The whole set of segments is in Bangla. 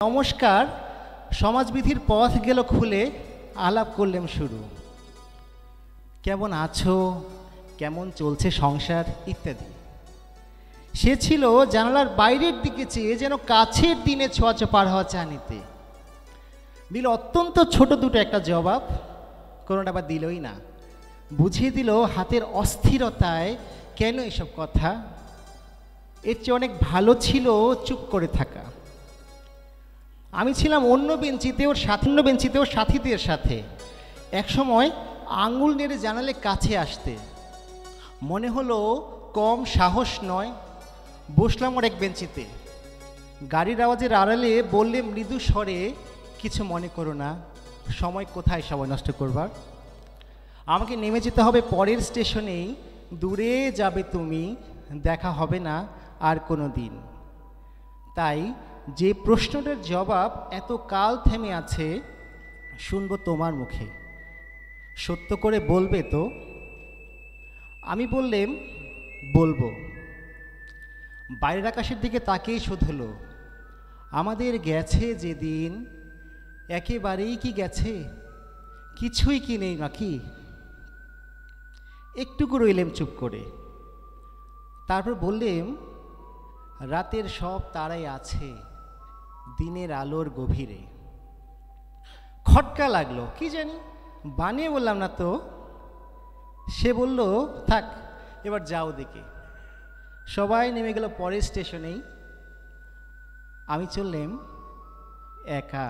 নমস্কার। সমাজবিধির পথ গেল খুলে, আলাপ করলেম শুরু। কেমন আছো, কেমন চলছে সংসার ইত্যাদি। সে ছিল জানালার বাইরের দিকে চেয়ে যেন কাছের দিনে ছোঁয়াচে পার হওয়া চা নিতে। দিল অত্যন্ত ছোট দুটো একটা জবাব, কোনোটা আবার দিলই না। বুঝিয়ে দিল হাতের অস্থিরতায় কেন এসব কথা। এর চেয়ে অনেক ভালো ছিল চুপ করে থাকা। আমি ছিলাম অন্য বেঞ্চিতেও সাথীদের সাথে। একসময় আঙুল নেড়ে জানালে কাছে আসতে, মনে হলো কম সাহস নয়। বসলাম ওর এক বেঞ্চিতে। গাড়ির আওয়াজের আড়ালে বললে মৃদু স্বরে, কিছু মনে করো না, সময় কোথায় সময় নষ্ট করবার। আমাকে নেমে যেতে হবে পরের স্টেশনেই, দূরে যাবে তুমি, দেখা হবে না আর কোনো দিন। তাই যে প্রশ্নটার জবাব এত কাল থেমে আছে, শুনবো তোমার মুখে। সত্য করে বলবে তো? আমি বললেম, বলবো। বাইরের আকাশের দিকে তাকিয়েই শুধলো, আমাদের গেছে যেদিন, একেবারেই কি গেছে? কিছুই কি নেই নাকি? একটুকু রইলেম চুপ করে। তারপর বললেম, রাতের সব তারাই আছে দিনের আলোর গভীরে। খটকা লাগলো, কি জানি বানিয়ে বললাম না তো। সে বলল, থাক এবার যাও দেখে। সবাই নেমে গেল পরের স্টেশনেই। আমি চললাম একা।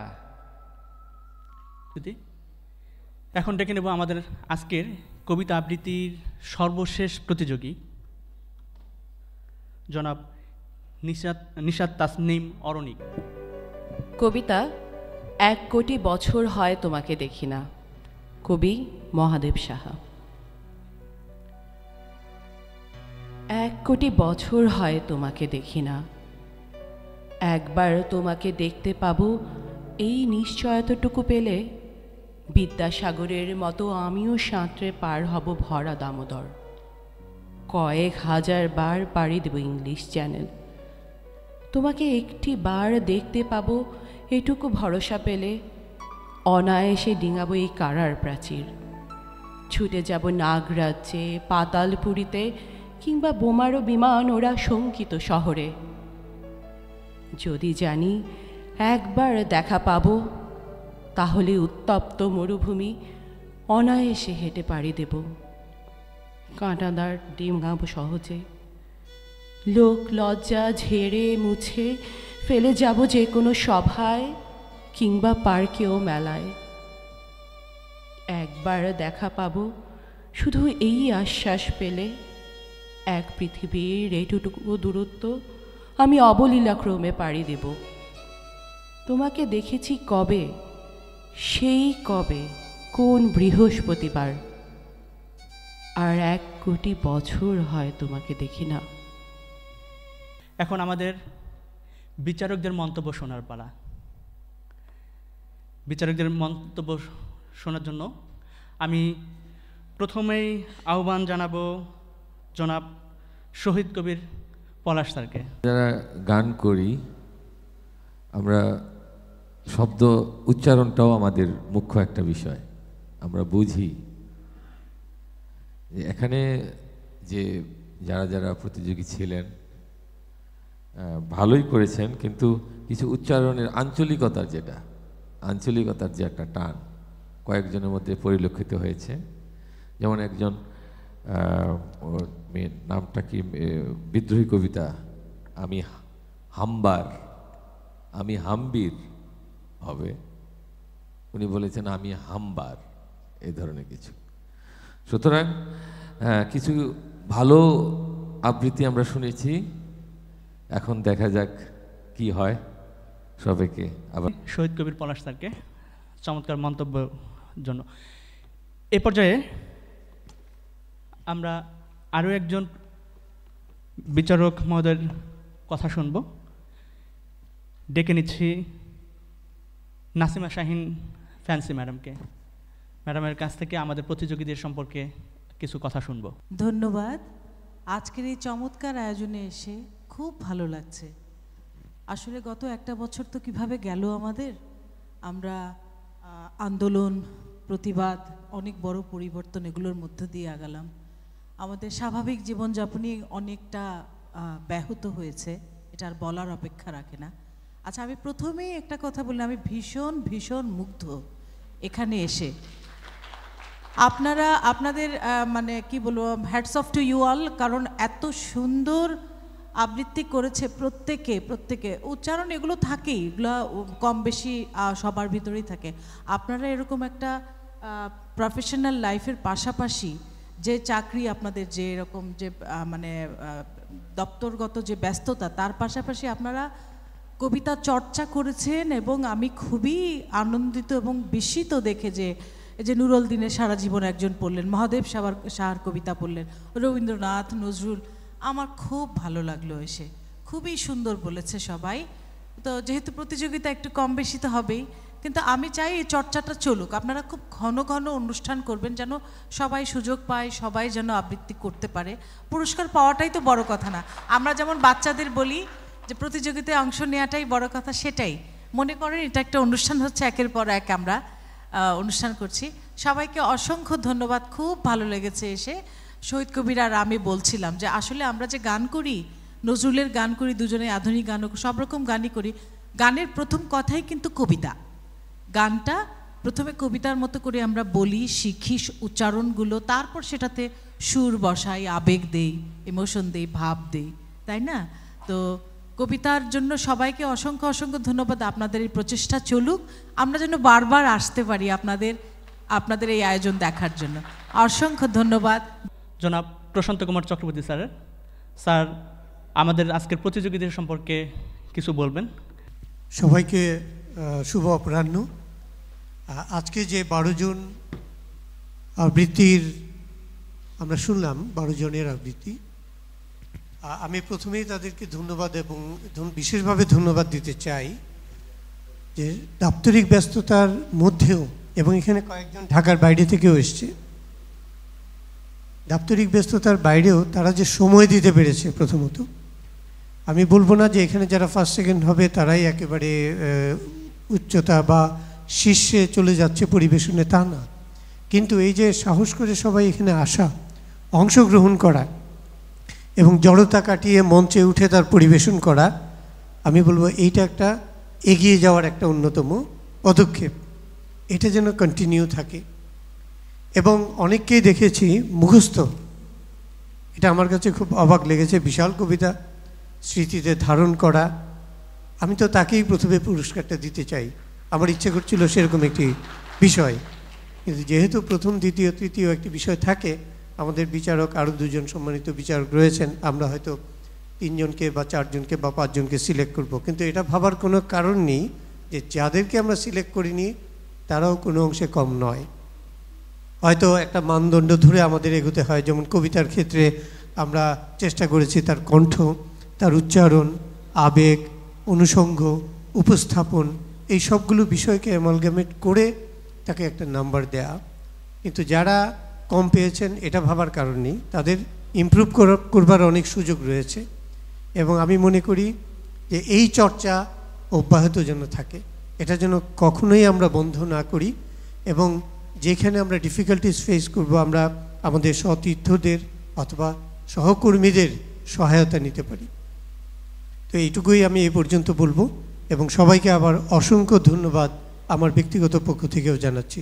এখন ডেকে নেব আমাদের আজকের কবিতা আবৃত্তির সর্বশেষ প্রতিযোগী জনাব নিশাত তাসনিম অরণিক। কবিতা ১ কোটি বছর হয় তোমাকে দেখি না, কবি মহাদেব সাহা। ১ কোটি বছর হয় তোমাকে দেখি না, একবার তোমাকে দেখতে পাবো এই নিশ্চয়তাটুকু পেলে বিদ্যাসাগরের মতো আমিও সাঁতরে পার হব ভরা দামোদর। কয়েক হাজার বার পাড়ি দেব ইংলিশ চ্যানেল। তোমাকে একটি বার দেখতে পাবো এটুকু ভরসা পেলে অনায়াসে ডিঙাবো এই কারার প্রাচীর। ছুটে যাব নাগরাজ্যে, পাতালপুরীতে, কিংবা বোমারো বিমান ওরা শঙ্কিত শহরে। যদি জানি একবার দেখা পাবো, তাহলে উত্তপ্ত মরুভূমি অনায়াসে হেঁটে পাড়ি দেব। কাঁটাদার ডিঙাবো সহজে। লোক লজ্জা ঝেড়ে মুছে ফেলে যাব যে কোনো সভায় কিংবা পার্কেও মেলায়। একবার দেখা পাবো শুধু এই আশ্বাস পেলে, এক পৃথিবীর এইটুকু দূরত্ব আমি অবলীলাক্রমে পাড়ি দেব। তোমাকে দেখেছি কবে, সেই কবে, কোন বৃহস্পতিবার। আর ১ কোটি বছর হয় তোমাকে দেখি না। এখন আমাদের বিচারকদের মন্তব্য শোনার পালা। বিচারকদের মন্তব্য শোনার জন্য আমি প্রথমেই আহ্বান জানাবো জনাব শহীদ কবির পলাশ স্যারকে। যারা গান করি আমরা শব্দ উচ্চারণটাও আমাদের মুখ্য একটা বিষয়। আমরা বুঝি যে এখানে যে যারা যারা প্রতিযোগী ছিলেন ভালোই করেছেন, কিন্তু কিছু উচ্চারণের আঞ্চলিকতার যে একটা টান কয়েকজনের মধ্যে পরিলক্ষিত হয়েছে। যেমন একজন মেয়ের নামটা কি, বিদ্রোহী কবিতা, আমি হাম্বির হবে, উনি বলেছেন আমি হাম্বার, এই ধরনের কিছু। সুতরাং কিছু ভালো আবৃত্তি আমরা শুনেছি, এখন দেখা যাক কি হয়। সবাইকে আবার শহীদ কবির পলাশ স্যারকে চমৎকার মন্তব্যের জন্য। এ পর্যায়ে আমরা আরও একজন বিচারক মহোদয়ের কথা শুনব। ডেকে নিচ্ছি নাসিমা শাহিন ফ্যান্সি ম্যাডামকে। ম্যাডামের কাছ থেকে আমাদের প্রতিযোগীদের সম্পর্কে কিছু কথা শুনব। ধন্যবাদ। আজকের এই চমৎকার আয়োজনে এসে খুব ভালো লাগছে। আসলে গত একটা বছর তো কিভাবে গেল আমাদের, আমরা আন্দোলন, প্রতিবাদ, অনেক বড় পরিবর্তন এগুলোর মধ্য দিয়ে আগালাম। আমাদের স্বাভাবিক জীবনযাপনই অনেকটা ব্যাহত হয়েছে, এটা আর বলার অপেক্ষা রাখে না। আচ্ছা, আমি প্রথমেই একটা কথা বলি, আমি ভীষণ ভীষণ মুগ্ধ এখানে এসে। আপনাদের মানে কি বলবো, hats off to you all, কারণ এত সুন্দর আবৃত্তি করেছে প্রত্যেকে। উচ্চারণ এগুলো থাকেই, এগুলো কম বেশি সবার ভিতরেই থাকে। আপনারা এরকম একটা প্রফেশনাল লাইফের পাশাপাশি যে চাকরি আপনাদের, যে এরকম যে মানে দপ্তরগত যে ব্যস্ততা, তার পাশাপাশি আপনারা কবিতা চর্চা করেছেন, এবং আমি খুবই আনন্দিত এবং বিস্মিত দেখে যে এই যে নুরুল দিনের সারা জীবন একজন পড়লেন, মহাদেব সাহার কবিতা পড়লেন, রবীন্দ্রনাথ, নজরুল, আমার খুব ভালো লাগলো এসে, খুবই সুন্দর বলেছে সবাই। তো যেহেতু প্রতিযোগিতা একটু কম বেশি তো হবেই, কিন্তু আমি চাই এই চর্চাটা চলুক। আপনারা খুব ঘন ঘন অনুষ্ঠান করবেন, যেন সবাই সুযোগ পায়, সবাই যেন আবৃত্তি করতে পারে। পুরস্কার পাওয়াটাই তো বড় কথা না। আমরা যেমন বাচ্চাদের বলি যে প্রতিযোগিতায় অংশ নেওয়াটাই বড় কথা, সেটাই মনে করেন এটা একটা অনুষ্ঠান হচ্ছে, একের পর এক আমরা অনুষ্ঠান করছি। সবাইকে অসংখ্য ধন্যবাদ, খুব ভালো লেগেছে এসে। শহীদ কবির আর আমি বলছিলাম যে আসলে আমরা যে গান করি, নজরুলের গান করি, দুজনে আধুনিক গানও, সব রকম গানই করি, গানের প্রথম কথাই কিন্তু কবিতা। গানটা প্রথমে কবিতার মতো করে আমরা বলি, শিখি উচ্চারণগুলো, তারপর সেটাতে সুর বসাই, আবেগ দেই, ইমোশন দেই, ভাব দেই, তাই না? তো কবিতার জন্য সবাইকে অসংখ্য অসংখ্য ধন্যবাদ। আপনাদের এই প্রচেষ্টা চলুক, আমরা যেন বারবার আসতে পারি আপনাদের এই আয়োজন দেখার জন্য। অসংখ্য ধন্যবাদ। জনাব প্রশান্ত কুমার চক্রবর্তী স্যার আমাদের আজকের প্রতিযোগিতা সম্পর্কে কিছু বলবেন। সবাইকে শুভ অপরাহ্ন। আজকে যে 12 জন আবৃত্তির আমরা শুনলাম, 12 জনের আবৃত্তি, আমি প্রথমেই তাদেরকে ধন্যবাদ এবং বিশেষভাবে ধন্যবাদ দিতে চাই যে দাপ্তরিক ব্যস্ততার মধ্যেও, এবং এখানে কয়েকজন ঢাকার বাইরে থেকেও এসছে, দাপ্তরিক ব্যস্ততার বাইরেও তারা যে সময় দিতে পেরেছে। প্রথমত আমি বলবো না যে এখানে যারা ফার্স্ট সেকেন্ড হবে তারাই একেবারে উচ্চতা বা শীর্ষে চলে যাচ্ছে পরিবেশনে, তা না, কিন্তু এই যে সাহস করে সবাই এখানে আসা, অংশগ্রহণ করা এবং জড়তা কাটিয়ে মঞ্চে উঠে তার পরিবেশন করা, আমি বলবো এইটা একটা এগিয়ে যাওয়ার একটা অন্যতম পদক্ষেপ। এটা যেন কন্টিনিউ থাকে। এবং অনেককেই দেখেছি মুখস্থ, এটা আমার কাছে খুব অবাক লেগেছে। বিশাল কবিতা স্মৃতিতে ধারণ করা, আমি তো তাকেই প্রথমে পুরস্কারটা দিতে চাই, আমার ইচ্ছে করছিল সেরকম একটি বিষয়। কিন্তু যেহেতু প্রথম, দ্বিতীয়, তৃতীয় একটি বিষয় থাকে, আমাদের বিচারক আরও 2 জন সম্মানিত বিচারক রয়েছেন, আমরা হয়তো 3 জনকে বা 4 জনকে বা 5 জনকে সিলেক্ট করব। কিন্তু এটা ভাবার কোনো কারণ নেই যে যাদেরকে আমরা সিলেক্ট করিনি তারাও কোনো অংশে কম নয়। হয়তো একটা মানদণ্ড ধরে আমাদের এগোতে হয়। যেমন কবিতার ক্ষেত্রে আমরা চেষ্টা করেছি তার কণ্ঠ, তার উচ্চারণ, আবেগ, অনুষঙ্গ, উপস্থাপন, এই সবগুলো বিষয়কে অ্যামালগামেট করে তাকে একটা নাম্বার দেয়া। কিন্তু যারা কম পেয়েছেন এটা ভাবার কারণ নেই, তাদের ইমপ্রুভ করবার অনেক সুযোগ রয়েছে। এবং আমি মনে করি যে এই চর্চা অব্যাহত যেন থাকে, এটা যেন কখনোই আমরা বন্ধ না করি। এবং যেখানে আমরা ডিফিকাল্টিস ফেস করব, আমরা আমাদের সতীর্থদের অথবা সহকর্মীদের সহায়তা নিতে পারি। তো এইটুকুই আমি এই পর্যন্ত বলবো, এবং সবাইকে আবার অসংখ্য ধন্যবাদ আমার ব্যক্তিগত পক্ষ থেকেও জানাচ্ছি।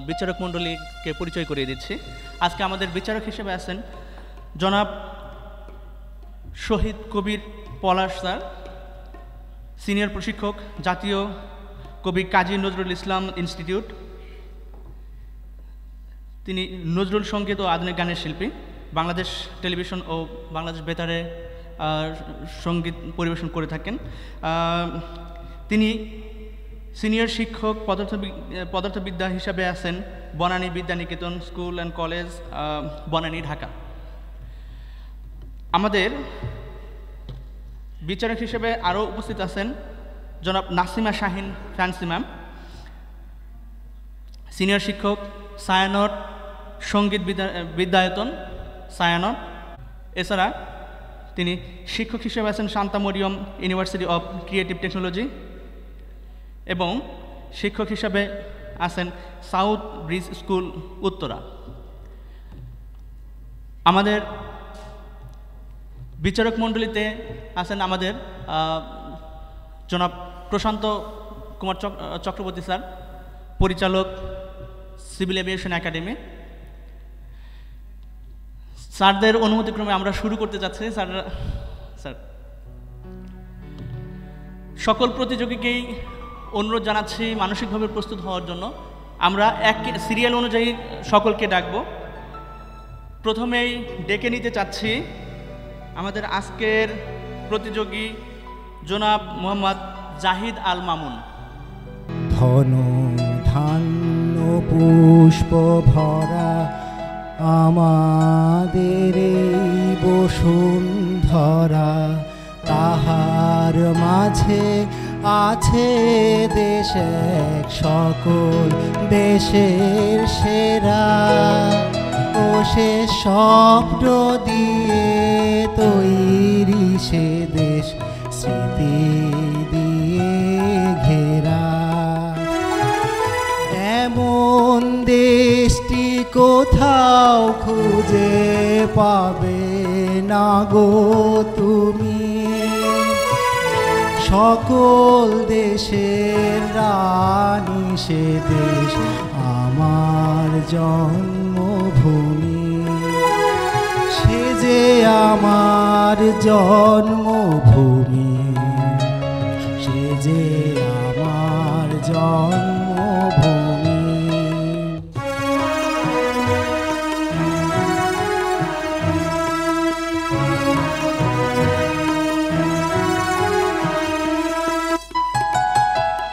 বিচারক মণ্ডলীকে পরিচয় করিয়ে দিচ্ছি। আজকে আমাদের বিচারক হিসেবে আছেন জনাব শহীদ কবির পলাশ স্যার, সিনিয়র প্রশিক্ষক, জাতীয় কবি কাজী নজরুল ইসলাম ইনস্টিটিউট, তিনি নজরুল সঙ্গীত ও আধুনিক গানের শিল্পী, বাংলাদেশ টেলিভিশন ও বাংলাদেশ বেতারে সঙ্গীত পরিবেশন করে থাকেন। তিনি সিনিয়র শিক্ষক পদার্থবিদ্যা হিসাবে আছেন Banani Bidyaniketan school and college, Banani, Dhaka. আমাদের বিচারক হিসেবে আরও উপস্থিত আছেন জনাব নাসিমা শাহিন ফ্যান্সি ম্যাম, সিনিয়র শিক্ষক ছায়ানট সঙ্গীত বিদ্যায়তন ছায়ানট। এছাড়া তিনি শিক্ষক হিসেবে আছেন Shanto Mariam university of creative technology এবং শিক্ষক হিসাবে আছেন সাউথ ব্রিজ স্কুল, উত্তরা। আমাদের বিচারক মণ্ডলীতে আছেন আমাদের জনাব প্রশান্ত কুমার চক্রবর্তী স্যার, পরিচালক, সিভিল এভিয়েশন একাডেমি। স্যারদের অনুমতিক্রমে আমরা শুরু করতে যাচ্ছি। স্যার সকল প্রতিযোগীকেই অনুরোধ জানাচ্ছি মানসিকভাবে প্রস্তুত হওয়ার জন্য। আমরা এক সিরিয়াল অনুযায়ী সকলকে ডাকব। প্রথমেই ডেকে নিতে চাচ্ছি আমাদের আজকের প্রতিযোগী জনাব মোহাম্মদ জাহিদ আল মামুন। ধন ধান্য পুষ্প ভরা আমাদের এই বসুন্ধরা, তাহার মাঝে আছে দেশ এক সকল দেশের সেরা, ও সে স্বপ্ন দিয়ে তৈরি সে দেশ স্মৃতি দিয়ে ঘেরা। এমন দেশটি কোথাও খুঁজে পাবে না গো তুমি, সকল দেশের রানী সে দেশ আমার জন্মভূমি, সে যে আমার জন্মভূমি, সে যে আমার জন্মভূমি।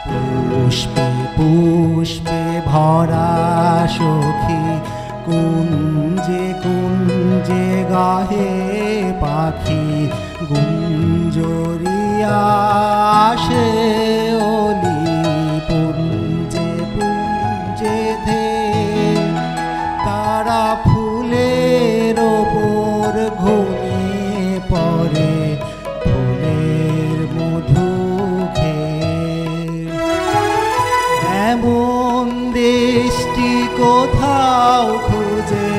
পুষ্পে পুষ্পে ভরা সখী, কুঞ্জে কুঞ্জে গাহে পাখি, গুঞ্জরিয়া আসে অলি পুঞ্জে পুঞ্জে ধে, তারা ফুলের ওপর ঘুমিয়ে পড়ে ফুলের মধু খেয়ে। এমন দেশটি কোথাও খুঁজে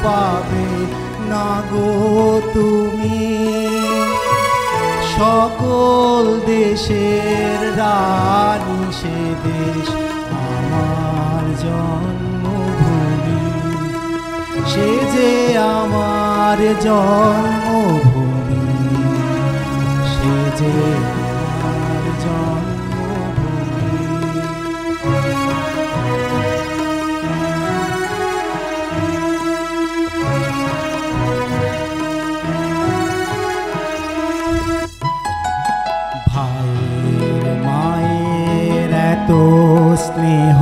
পাবে না গো তুমি, সকল দেশের রানী সে দেশ আমার জন্মভূমি, সে যে আমার জন্মভূমি, সে যে আমার জন্মভূমি। ভাইয়ের মায়ের এত স্নেহ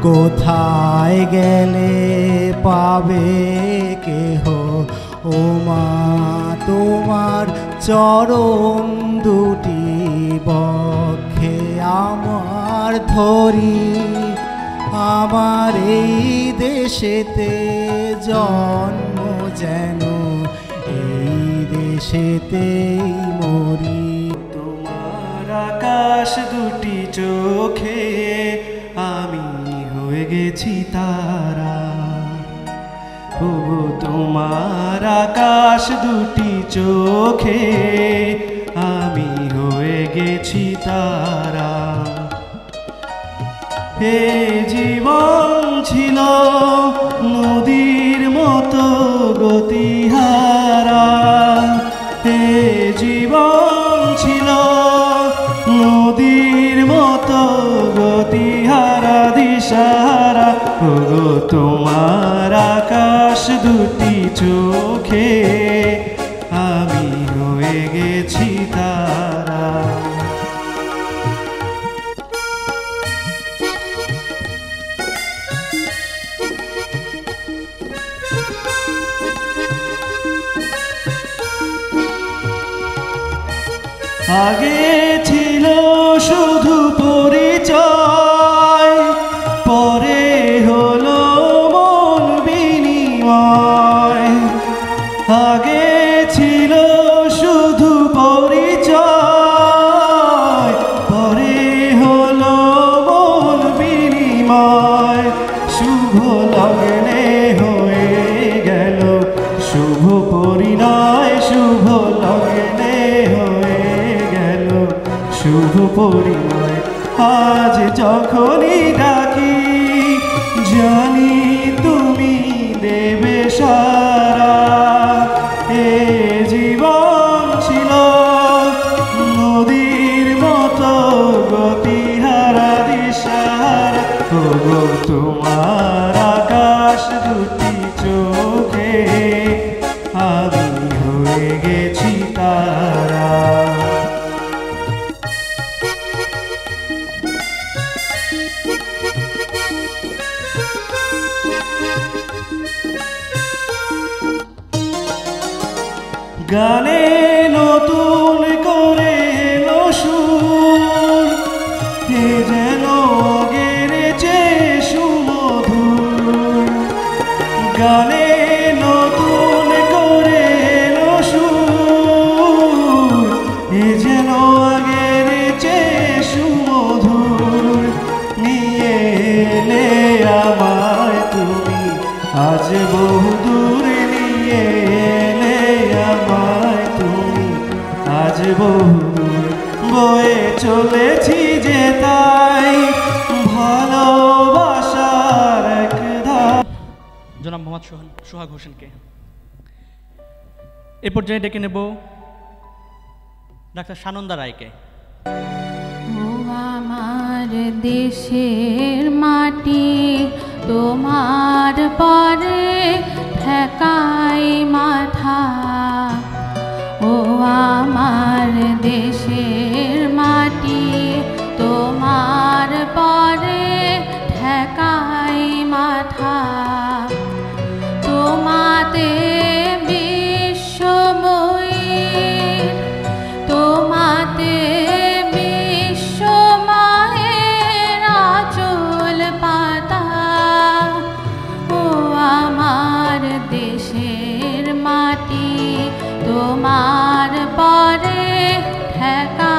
কোথায় গেলে পাবে কেহ, ও মা তোমার চরণ দুটি বক্ষে আমার ধরি, আমার এই দেশেতে জন্ম যেন এই দেশেতেই মরি। তোমার আকাশ দুটি চোখে আমি হয়ে গেছি তারা, ও তোমার আকাশ দুটি চোখে আমি হয়ে গেছি তারা। হে জীবন ছিল নদীর মতো গতিহারা, হে জীবন ছিল নদীর মতো ওগো তোমার আকাশ দুটি চোখে আমি হয়ে গেছি তারা। আগে ছিল শুধু পরিচয়, পরে হলো মন বিনিময়। আগে ছিল শুধু পরিচয়, পরে হলো মন বিনিময়। শুভ লগ্নে হয়ে গেল শুভ পরিণয়, শুভ লগ্নে হয়ে গেল শুভ পরিণয়। আজ যখনই ডাকি জানি তুমি দেবে সারা। এ জীবন ছিল নদীর মতো গতিহারা দিশাহারা। ওগো তোমার আকাশ দুটি চোখে আমি হয়ে গেছি তারা। গানে নতুন করে এলো সুর, এ যেন আগের চেয়ে সুমধুর। গানে নতুন করে এলো সুর, এ যেন আগের চেয়ে সুমধুর। নিয়ে এলে আমায় তুমি আজ বহুদূর, নিয়ে এলে আমায় তুমি আজ বহুদূর। বয়ে চলেছি যে তাই ভালোবাসার এক ধাপ। জনাব মোহাম্মদ সোহাগ হোসেনকে এ পর্যায়ে ডেকে নেব ডাক্তার সানন্দা রায়কে। ও আমার দেশের মাটি তোমার পরে ঠেকাই মাথা। ও আমার দেশের মাটি তোমার পরে ঠেকাই মাথা। তোমাতে বিশ্বময়ীর, তোমাতে বিশ্বমায়ের আঁচল পাতা। ও আমার দেশের মাটি তোমার পরে ঠেকা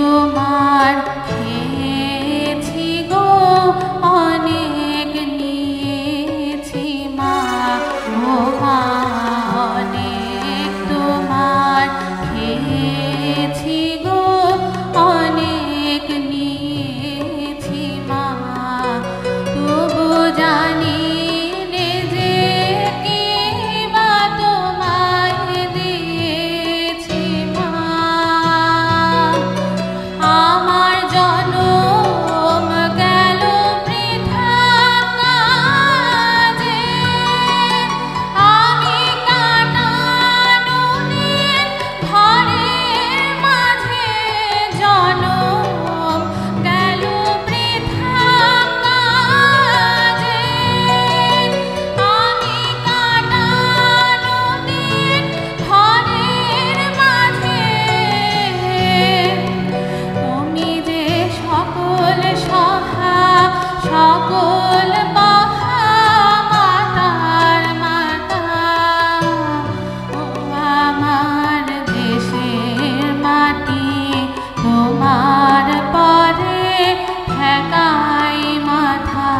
তোমার খেয়েছি গো অনেক নিয়েছি মা ও মা অনেক তোমার খেয়েছি গো অনেক নিয়েছি মা তবু জানি নে যে কি বা তোমায় দিয়েছি মা আমার জনম গেল বৃথা কাজে আমি কাটানুনের ঘরের মাঝে জনম গেল বৃথা কাজে আমি কাটানুনের ঘরের মাঝে তুমি যে সকল সহা সকল মহা মাতার মাতা ও আমার দেশের মাটি তোমার পরে ঠেকাই মাথা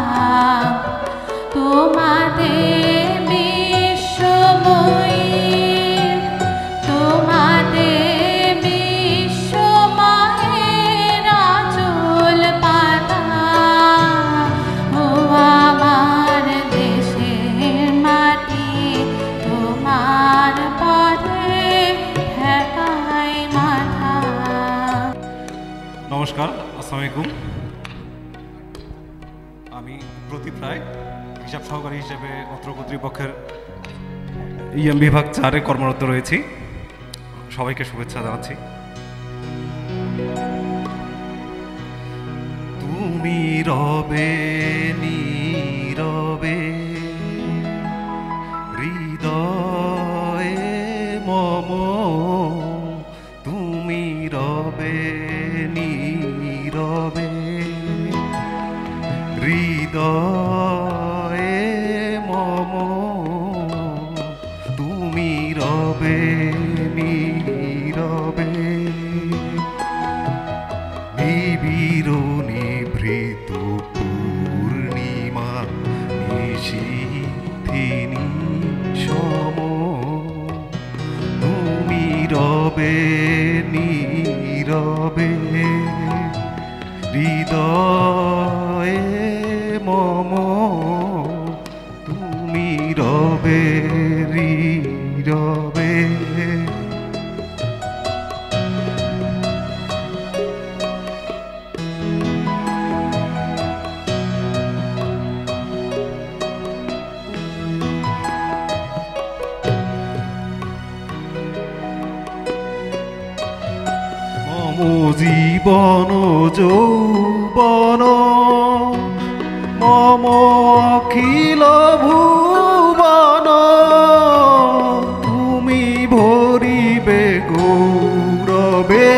তোমাদের বিশ্বময়ীর তোমাদের বিশ্বমায়ের আঁচল পাতা ও আমার দেশের মাটি তোমার পরে ঠেকাই মাথা। নমস্কার, আসসালামু আলাইকুম। আমি প্রদীপ রায়, হিসাব সহকারী হিসেবে অত্র কর্তৃপক্ষের ইএম বিভাগ 4-এ কর্মরত রয়েছি। সবাইকে শুভেচ্ছা জানাচ্ছি। তুমি রবে নীরবে হৃদয়ে মম, তুমি রবে নীরবে হৃদয়ে মম, তুমি রবে নীরবে নিবিড় নিভৃত পূর্ণিমা নিশীথিনী সম, তুমি রবে নীরবে হৃদয়ে মম, তুমি রবে নীরবে। মম জীবন যৌবন মম অখিল ভুবন, তুমি ভরিবে গৌরবে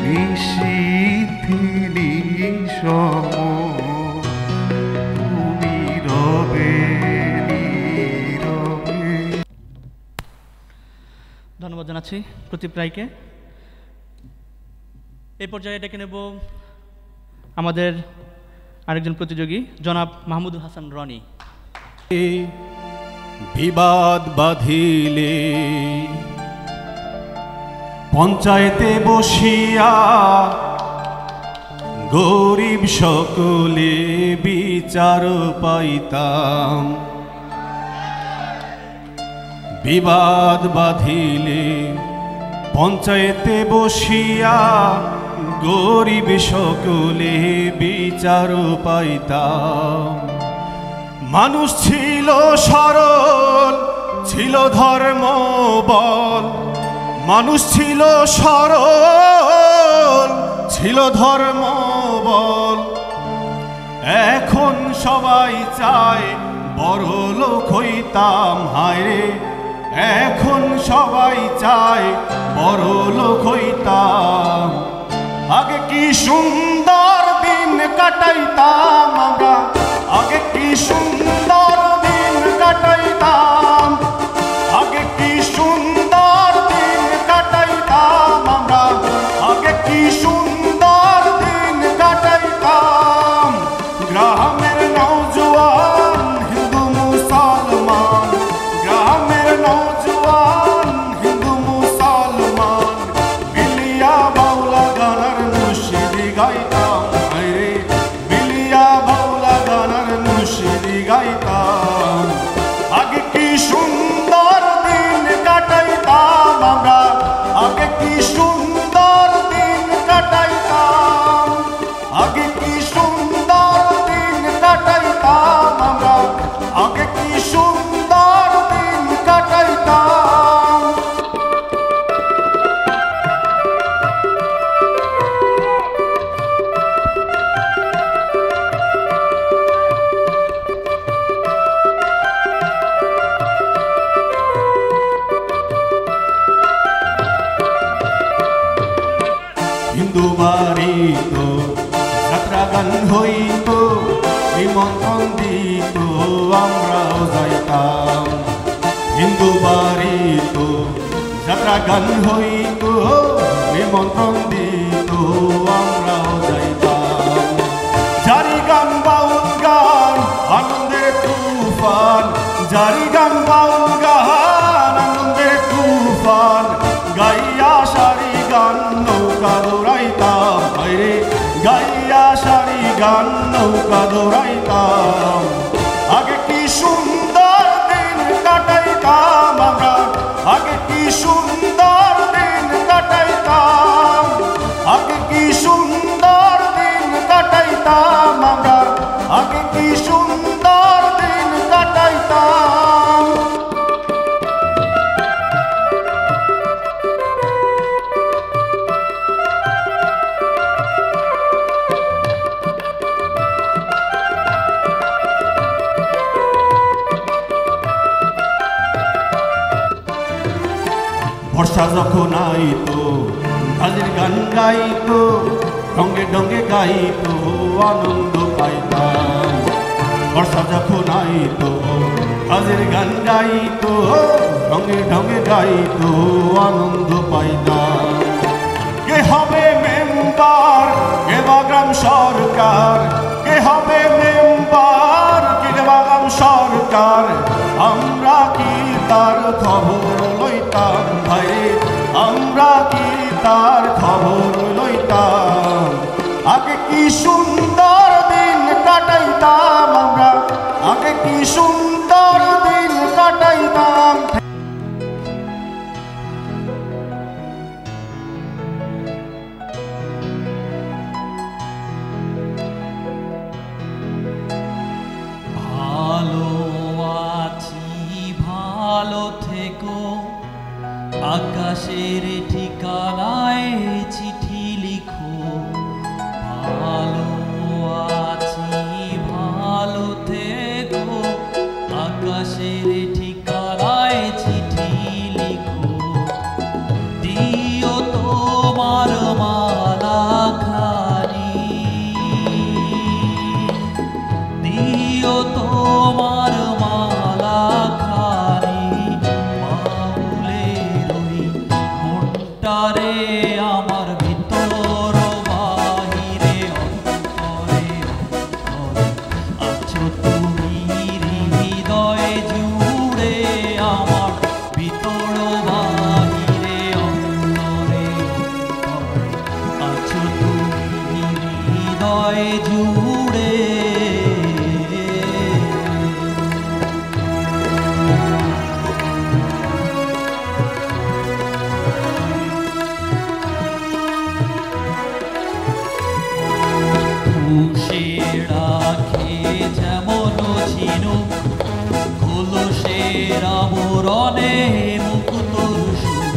নিশীথিনী সম, তুমি রবে নীরবে। ধন্যবাদ জানাচ্ছি প্রদীপ রায়কে। এই পর্যায়ে ডেকে নেব আমাদের আরেকজন প্রতিযোগী জনাব মাহমুদুল হাসান রনি। বিবাদ বাঁধিলে পঞ্চায়েতে বসিয়া গরিব সকলে বিচার পাইতাম, বিবাদ বাঁধিলে পঞ্চায়েতে বসিয়া গরিব সকলে বিচার পাইতাম। মানুষ ছিল সরল, ছিল ধর্ম বল, মানুষ ছিল সরল, ছিল ধর্ম বল। এখন সবাই চায় বড় লোক হইতাম, হায় এখন সবাই চায় বড় লোক হইতাম। আগে কি সুন্দর দিন কাটাইতাম আমরা, আগে কি সুন্দর দিন কাটাইতাম, আগে কি সুন্দর দিন কাটাইতাম আমরা। হইত নিমন্ত্রণ দিত আমরাও যাইতাম হিন্দু বাড়ি তো যাত্রা গান হইত নিমন্ত্রণ দিত আমরাও যাইতাম জারি গান বাউল গান আনন্দের তুফান জারি গান বাউল গান আনন্দের তুফান গাইয়া সারি গান নৌকা দৌড়াইতাম বাইরে গাইয়া সারি গান নৌকা দৌড়াইতাম আগে কি সুন্দর দিন কাটাইতাম আমরা আগে কি সুন্দর দিন কাটাইতাম আগে কি সুন্দর দিন কাটাইতাম আমরা আগে কি সুন্দর দিন কাটাইতাম বর্ষা যখন আইতো কাজের গান গাইতো ডঙ্গে ডঙ্গে গাইতো আনন্দ পাইতাম বর্ষা যখন আইতো কাজের গান গাইতো ডঙ্গে ডঙ্গে গাইতো আনন্দ পাইতাম কে হবে মেম্বার কে বাগ্রাম সরকার কে হবে মেম্বার কে বাগ্রাম সরকার আমরা কি তার খবর লইতাম ভাই আমরা কি তার খবর লইতাম আগে কি সুন্দর দিন কাটাইতাম আমরা আগে কি সুন্দর দিন কাটাইতাম ভালো আছি ভালো থেকো আকাশের ঠিকানায় চিঠি লিখো ভালো আছি ভালো থেকো আকাশের ঠিকানায় চিঠি লিখো দিও তোমার মালা খানি দিও তোমার মালা খানি বাউলের ওই মনটারে আমার ভিতর বাহিরে অন্তরে অন্তরে আছো তুমি হৃদয়ে জুড়ে আমার ভিতর বাহিরে অন্তরে অন্তরে আছো তুমি হৃদয়ে জুড়ে রাখে যেমন ঝিনুক খোলসের আবরণে মুকুতর সুর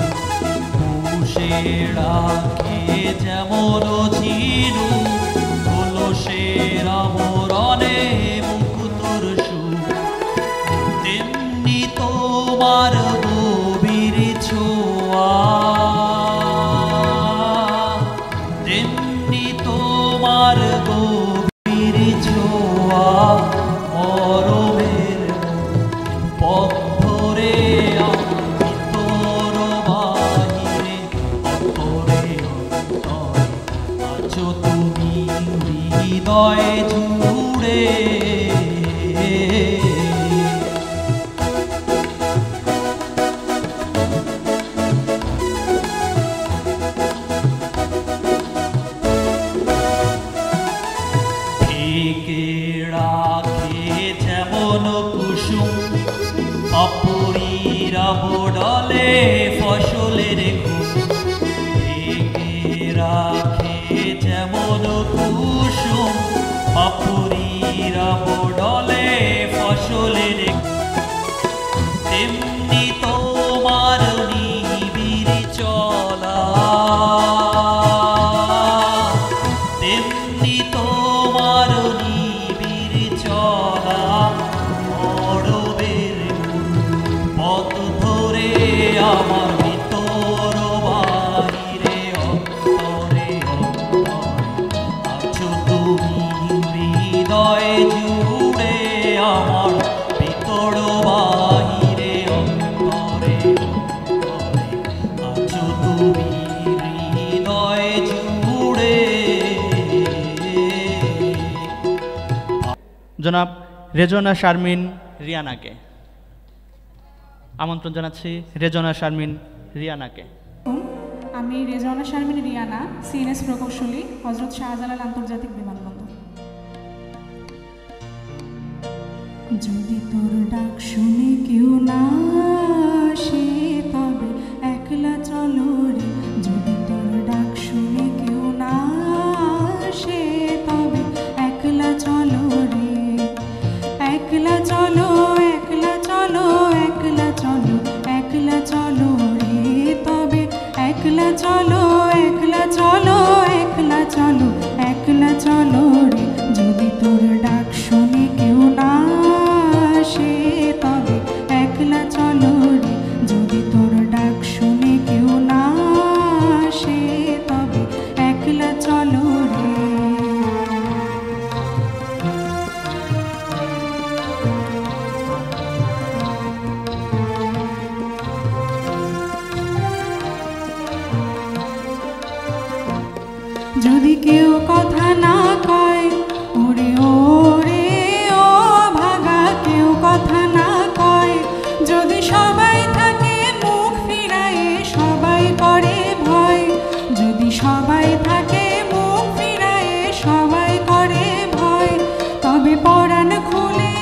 পুষে রাখে যেমন ঝিনুক খোলসের আবরণে মুকুতর সুর তেমনি তোমার গভীর ছোঁয়া তেমনি তোমার গভীর ছোঁয়া মরমের পথ ধরে আমার ভিতর বাহিরে অন্তরে অন্তরে আছো তুমি হৃদয়ে জুড়ে রাখে যেমন কুসুম অপরীর বডলে ফসলের ঘুম ঢেকে রাখে যেমন কুসুম অপরীর বডলে ফসলের তেমনি তোমার নিবিড় চলা তেমনি তোমার নিবিড় চলা মরবের পথ ধরে আমার ভিতর বাহিরে অন্তরে অন্তরে আছো তুমি আছো তুমি হৃদয় জুড়ে। জনাব রেজনা শারমিন রিয়ানাকে আমন্ত্রণ জানাচ্ছি। রেজনা শারমিন রিয়ানাকে। আমি রেজনা শারমিন রিয়ানা, সিএনএস প্রকৌশলী, হজরত শাহজালাল আন্তর্জাতিক বিমানবন্দর। যদি তোর ডাক শুনে কেউ না আসে তবে একলা চলো রে। যদি তোর ডাক শুনে কেউ না আসে তবে একলা চলো রে। একলা চলো, একলা চলো, একলা চলো, একলা চলো রে। তবে একলা চলো, একলা চলো, একলা চলো, একলা চলো রে। যদি তোর ডাক শুনে কেউ না আসে তবে একলা চলো রে। যদি তোর ডাক শুনে কেউ না আসে তবে একলা চলো রে। যদি কেউ কথা না কয় ওরে ওরে ও ভাগা, কেউ কথা না কয়। যদি সবাই থাকে মুখ ফিরায়ে সবাই করে ভয়। যদি সবাই থাকে মুখ ফিরায়ে সবাই করে ভয়। তবে পরাণ খুলে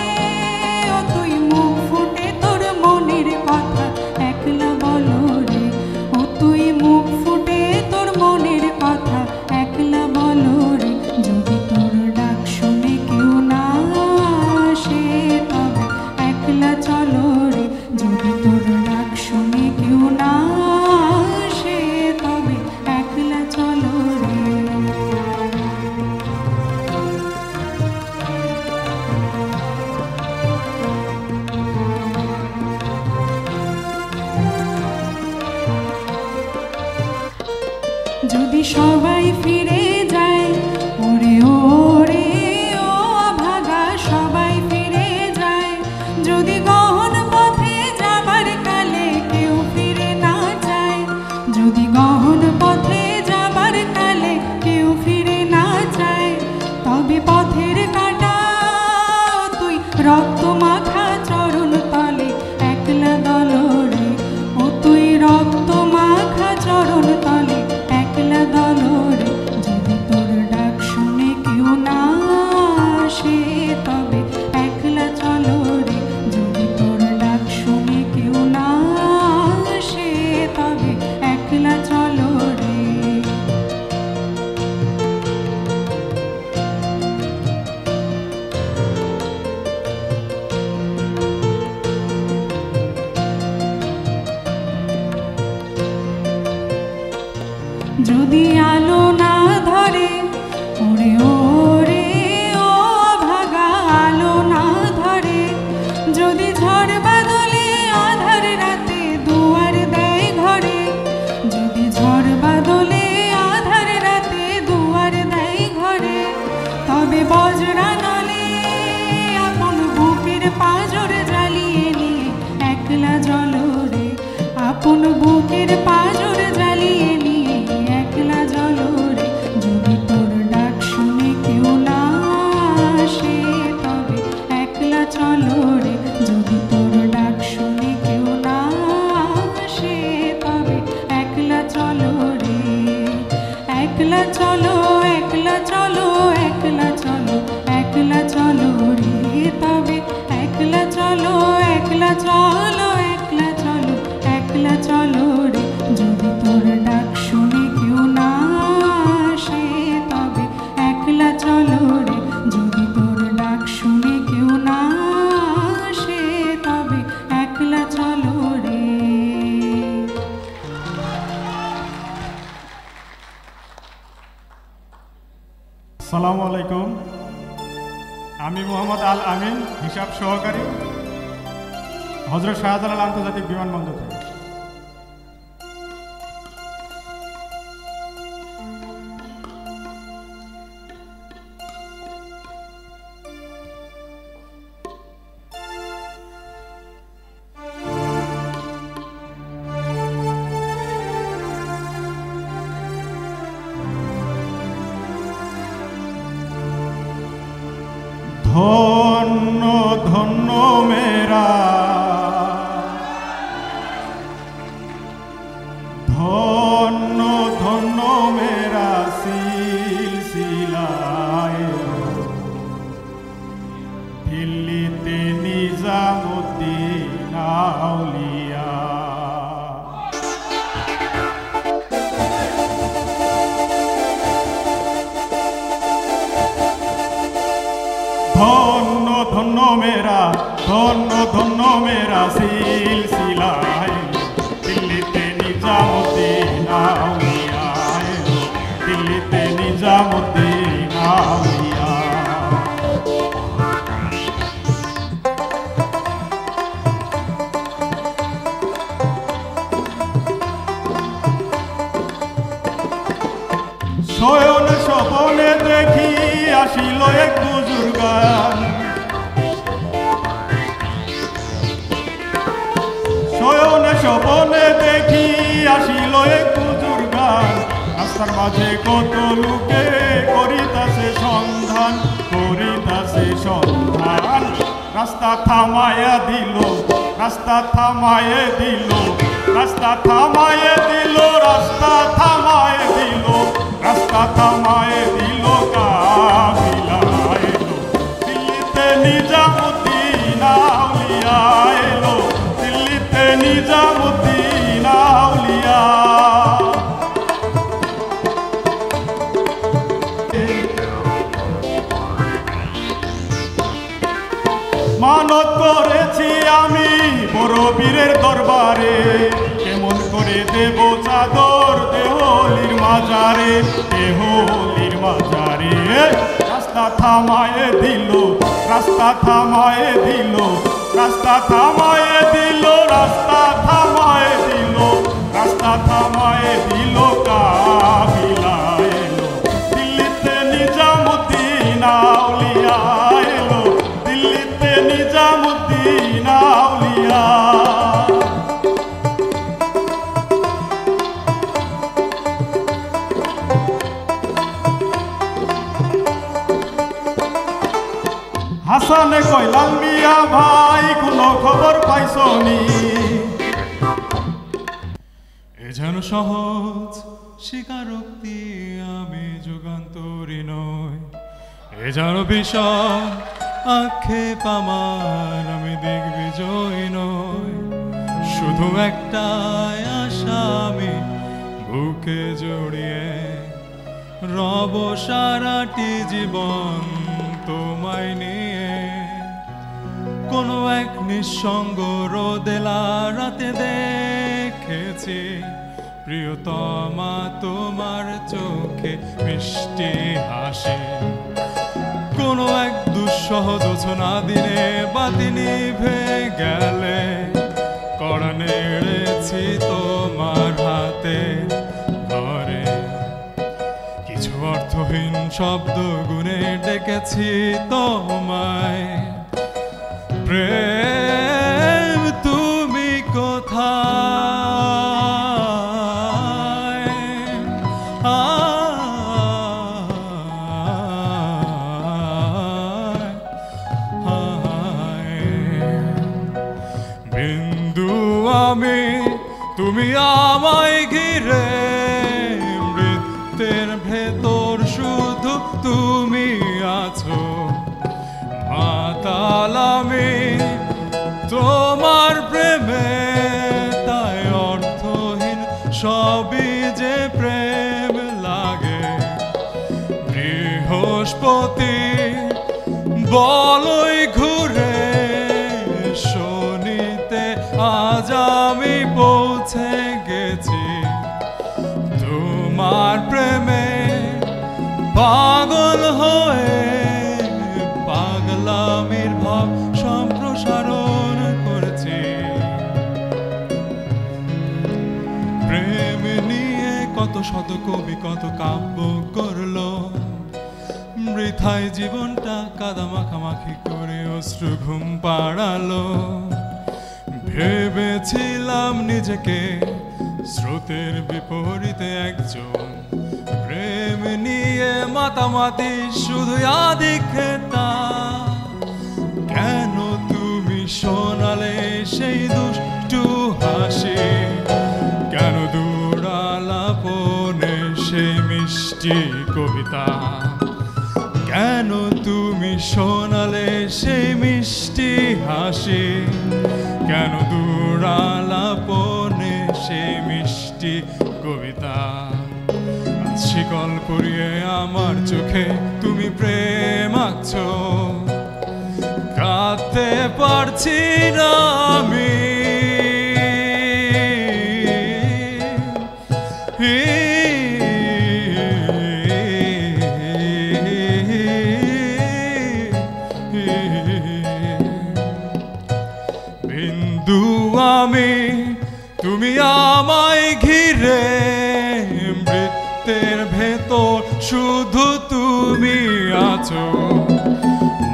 ও তুই মুখ ফুটে তোর মনের কথা একলা বলো রে। ও তুই মুখ ফুটে তোর মনের কথা একলা বলো রে। যদি তোর ডাক শুনে কেউ না আসে তবে একলা চলো রে। যদি তোর ডাক শুনে কেউ না আসে তবে একলা চলো রে। যদি সবাই ফিরে যায় ওরে ওরে ও ভাগা, সবাই ফিরে যায়। যদি গহন পথে যাবার কালে কেউ ফিরে না যায়। যদি গহন পথে যাবার কালে কেউ ফিরে না যায়। তবে পথের কাঁটা তুই রক্ত মাখা চরণ তলে একলা দলো রে। ও তুই রক্ত মাখা চরণ তলে একলা দলো রে। যদি তোর ডাক শুনে কেউ না আসে তবে একলা চলো রে। যদি তোর ডাক শুনে কেউ না আসে তবে একলা চলো রে। যদি আলো না ধরে ওরে ওরে ও ভাগা, আলো না ধরে। যদি ঝড় বাদলে আধার রাতে দুয়ার দেয় ঘরে। যদি ঝড় বাদলে আধার রাতে দুয়ার দেয় ঘরে। তবে বজ্রা নলে আপন বুকের পাঁজর জ্বালিয়ে নিয়ে একলা জ্বলো রে। আপন বুকের পাঁজর জ্বালিয়ে নিয়ে একলা জ্বলো রে। যদি তোর ডাক শুনে কেউ না আসে তবে একলা চলো রে। যদি তোর ডাক শুনে কেউ না আসে তবে একলা চলো রে। একলা চলো, একলা চলো, একলা চলো, একলা চলো রে। তবে একলা চলো, একলা চলো, একলা চলো, একলা চলো রে। যদি তোর ডাক শুনে কেউ না আসে তবে একলা চলো রে। যদি তোর ডাক শুনে কেউ না আসে তবে একলা চলো রে। আসসালামু আলাইকুম। আমি মোহাম্মদ আল আমিন, হিসাব সহকারী, হজরত শাহজালাল আন্তর্জাতিক বিমানবন্দর থেকে। ধন্য ধন্য মেরা, ধন্য ধন্য মেরা সিলসিলায়, দিল্লিতে নিজামুদ্দিন আউলিয়া। ধন্য ধন্য মেরা, ধন্য ধন্য মেরা সিলসিলায়, দিল্লিতে নিজামুদ্দিন আউলিয়া, দিল্লিতে নিজামুদ্দিন আউলিয়া। শয়ন স্বপনে দেখি আসিল এক বুজুর্গান, শয়ন স্বপনে দেখি আসিল এক বুজুর্গান, রাস্তার মাঝে কত লোকে করিতাছে সন্ধান, করিতাছে সন্ধান। রাস্তা থামায়া দিল, রাস্তা থামায়ে দিল, রাস্তা থামায়ে দিল, রাস্তা থামায়ে দিল, রাস্তা থামায়ে দিল, কাফিলা এলো, দিল্লিতে নিজামুদ্দিন আউলিয়া এলো, দিল্লিতে নিজামুদ্দিন আউলিয়া। মানত করেছি আমি বড় বীরের দরবারে, কেমন করে দেব চাদর দেহলির মাজারে, দেহলির মাজারে। রাস্তা থামায়ে দিল, রাস্তা থামায়ে দিল, রাস্তা থামায়ে দিল, রাস্তা থামায়ে দিল, রাস্তা থামায়ে দিল, কাফিলা এলো, দিল্লিতে নিজামুদ্দিন আউলিয়া এলো, দিল্লিতে নিজামুদ্দিন আউলিয়া। হাসানে কয় লাল মিয়া ভাই কোনো খবর পাইছনি, এ যেন সহজ স্বীকারোক্তি আমি যুগান্তরী নই, এ যেন বিষয় আক্ষেপ আমার আমি দিগ্বিজয়ী নই, শুধু একটাই আশা আমি বুকে জড়িয়ে রব সারাটি জীবন তোমায় নিয়ে। কোনো এক নিঃসঙ্গ রোদেলা রাতে দেখেছি প্রিয়তমা তোমার চোখে মিষ্টি হাসি, কোনো এক দুঃসহ জোছনা দিনে বাতি নিভে গেলে কড়া নেড়েছি তোমার হাতে ঘরে, কিছু অর্থহীন শব্দ গুনে ডেকেছি তোমায়, প্রেম তুমি কোথায়, বিন্দু আমি তুমি আমায় ঘিরে, মৃত্যুর ভেতর শুধু তুমি আছো, মাতাল আমি তোমার প্রেমে, তাই অর্থহীন সবই যে প্রেম লাগে। বৃহস্পতি বলই ঘুরে শনিতে আজ আমি পৌঁছে গেছি, তোমার প্রেমে পাগল হয়ে পাগলামির ভাব সম্প্রসারণ করেছি। প্রেম নিয়ে কত শত কবি কত কাব্য করলো, বৃথায় জীবনটা কাদা মাখামাখি করে অশ্রু ঘুম পাড়ালো। ভেবেছিলাম নিজেকে স্রোতের বিপরীতে একজন, প্রেম নিয়ে মাতামাতি শুধু আদিক্ষেতা, সেই দুষ্টু হাসি, কেন দূরালাপনে সেই মিষ্টি কবিতা, কেন তুমি শোনালে সেই মিষ্টি হাসি, কেন দূরালাপনে সেই মিষ্টি কবিতা। শিকল পরিয়ে আমার চোখে তুমি প্রেম আঁকছো, কাঁদতে পারছি না আমি, বিন্দু আমি তুমি আমায় ঘিরে, বৃত্তের ভেতর শুধু তুমি আছো,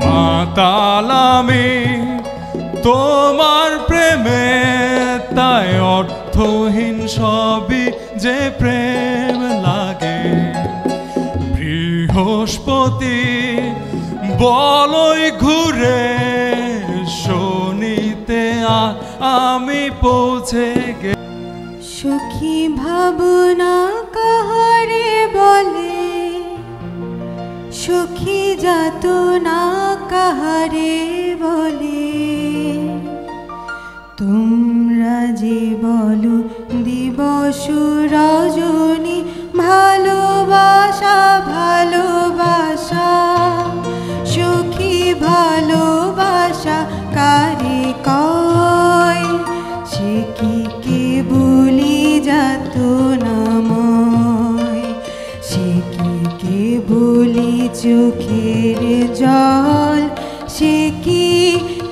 মাতাল আমি তোমার প্রেমে, তাই অর্থহীন সবই যে প্রেম লাগে। বৃহস্পতি বলই ঘুরে শনিতে আমি পৌঁছে গে। সুখী ভাবনা কাহারে বলে, সুখী যাতনা কাহারে বলে, তোমরা যে বলো দিবস রজনী, ভালোবাসা ভালোবাসা, সুখী ভালোবাসা কারে কয়, সে কি কেবলি যাতনাময়, সে কি কেবলি চোখের জল, সে কি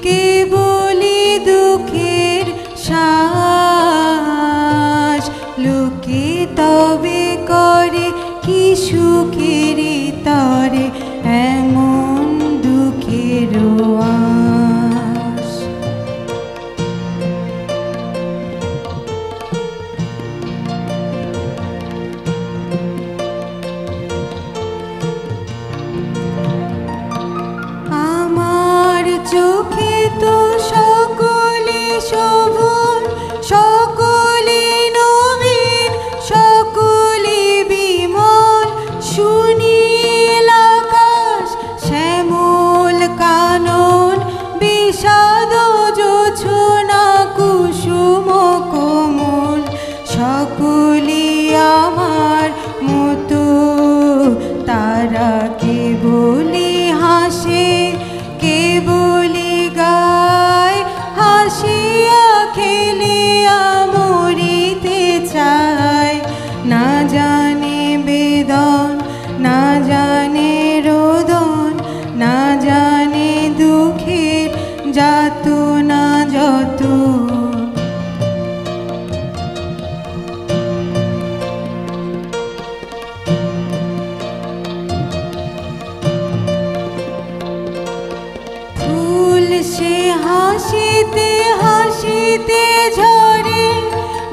কেবলি দুঃখের শ্বাস, লোকে তবে করে কি সুখের তরে এমন দুঃখের আশ। আমার চোখে তো সকলে শোভন, সকলে নবীন, সকলে বিমল, সুনীল আকাশ শ্যামল কানন, বিষাদ জোছনা কুসুম কোমল, সকলে আমার মতো, তারা কেবলি হাসে কেবলি গায়, হাসিয়া খেলিয়া মরিতে চায়, না জানে বেদন, না জানে রোদন, না জানে দুঃখের যাতনা যত। ফুল সে হাসিতে হাসিতে ঝরে,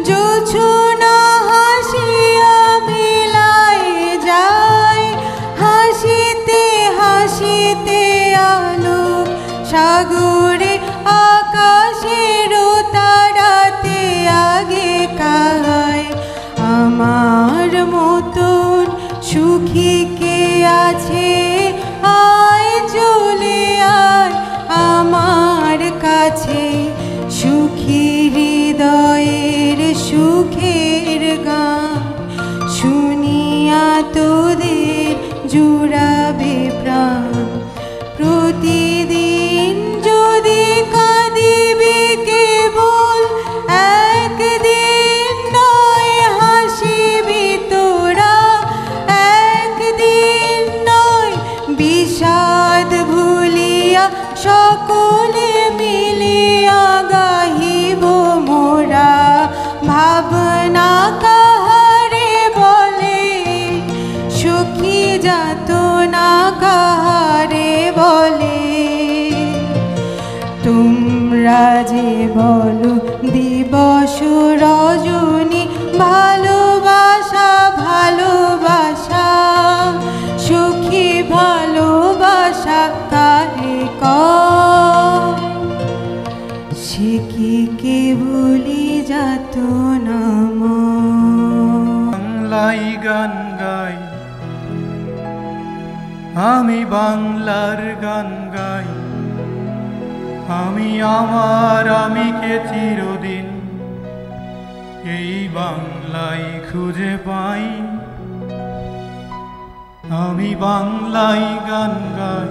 জোছনা হাসিয়া মিলায় যায়, হাসিতে হাসিতে আলোক সাগরে, আকাশের তারাতে আগে কায়, আমার মতন সুখী কে আছে, আয় চলে আয় আমার কাছে, সুখী হৃদয়ের সুখের গান, শুনিয়া তোদের জুড়াবে প্রাণ। প্রতিদিন যদি কাঁদিবে কেবল, একদিন নয় হাসিবি তোরা, একদিন নয় বিষাদ ভুলিয়া সকলে মিলিয়া গাহিব মোরা। ভাবনা কাহারে বলে, সুখী যাতনা কাহারে বলে, তোমরা যে বলো দিবস রজনী, ভালোবাসা ভালোবাসা, সুখী ভালোবাসা কারে কয়, সে কি বাংলায় গান গাই, আমি বাংলার গান গাই, আমি আমার আমিকে চিরদিন এই বাংলায় খুঁজে পাই। আমি বাংলায় গান গাই,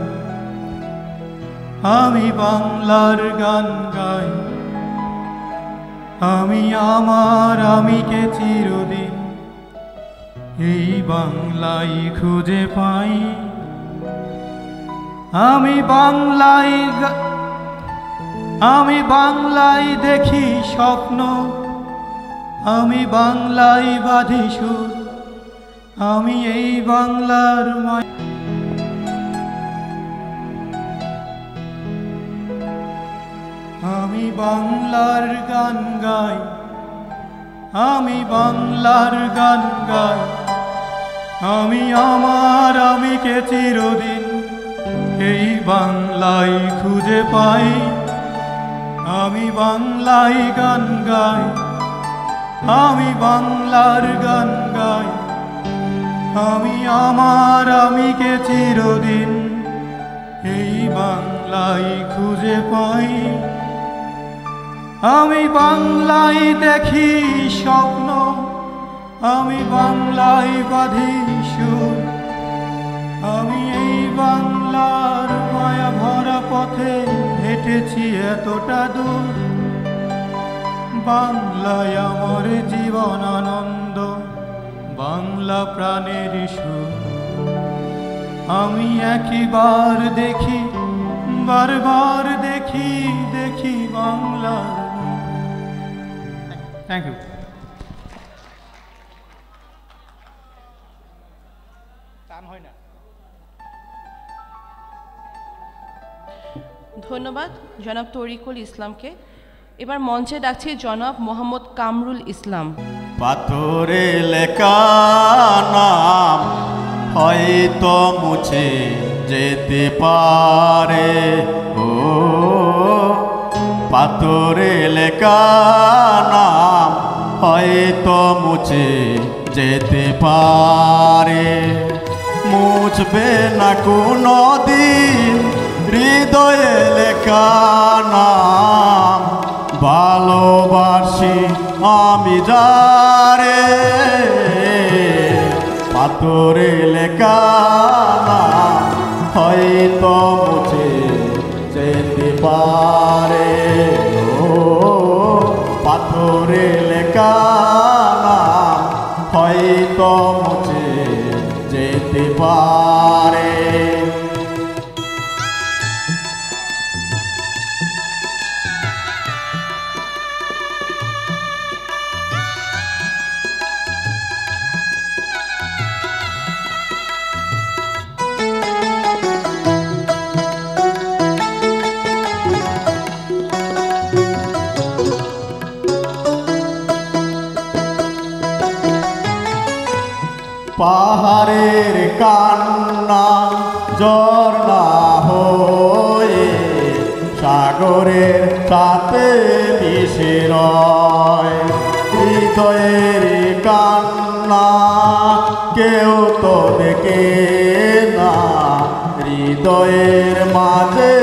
আমি বাংলার গান গাই, আমি আমার আমিকে চিরদিন এই বাংলায় খুঁজে পাই। আমি বাংলায় দেখি স্বপ্ন, আমি বাংলায় বাঁধি সুর, আমি এই বাংলার আমি বাংলার গান গাই, আমি বাংলার গান গাই, আমি আমার আমিকে চিরদিন এই বাংলায় খুঁজে পাই। আমি বাংলায় গান গাই, আমি বাংলার গান গাই, আমি আমার আমিকে চিরদিন এই বাংলায় খুঁজে পাই। আমি বাংলায় দেখি স্বপ্ন, আমি বাংলায় বাঁধি সুর, আমি এই বাংলার মায়া ভরা পথে হেঁটেছি এতটা দূর। বাংলায় আমার জীবন আনন্দ, বাংলা প্রাণের সুর। আমি একবার দেখি, বারবার দেখি, দেখি বাংলার। Thank you. ধন্যবাদ জনাব তরিকুল ইসলামকে। এবার মঞ্চে ডাকছি জনাব মোহাম্মদ কামরুল ইসলাম। পাথরে লেখা নাম হয়তো মুছে যেতে পারে, ও পাথরে লেখা নাম হয়তো মুছে যেতে পারে। মুছবে না কোনো দিন হৃদয়ে লেখা নাম, ভালোবাসি আমি যারে। পাথরে লেখা নাম হয়তো মুছে যেতে পারে, ও পাথরে লেখা নাম হয়তো মুছে যেতে পারে। পাহাড়ের কান্না ঝর্ণা হয়ে সাগরের সাথে মিশে রয়। হৃদয়ের কান্না কেউ তো দেখে না, হৃদয়ের মাঝে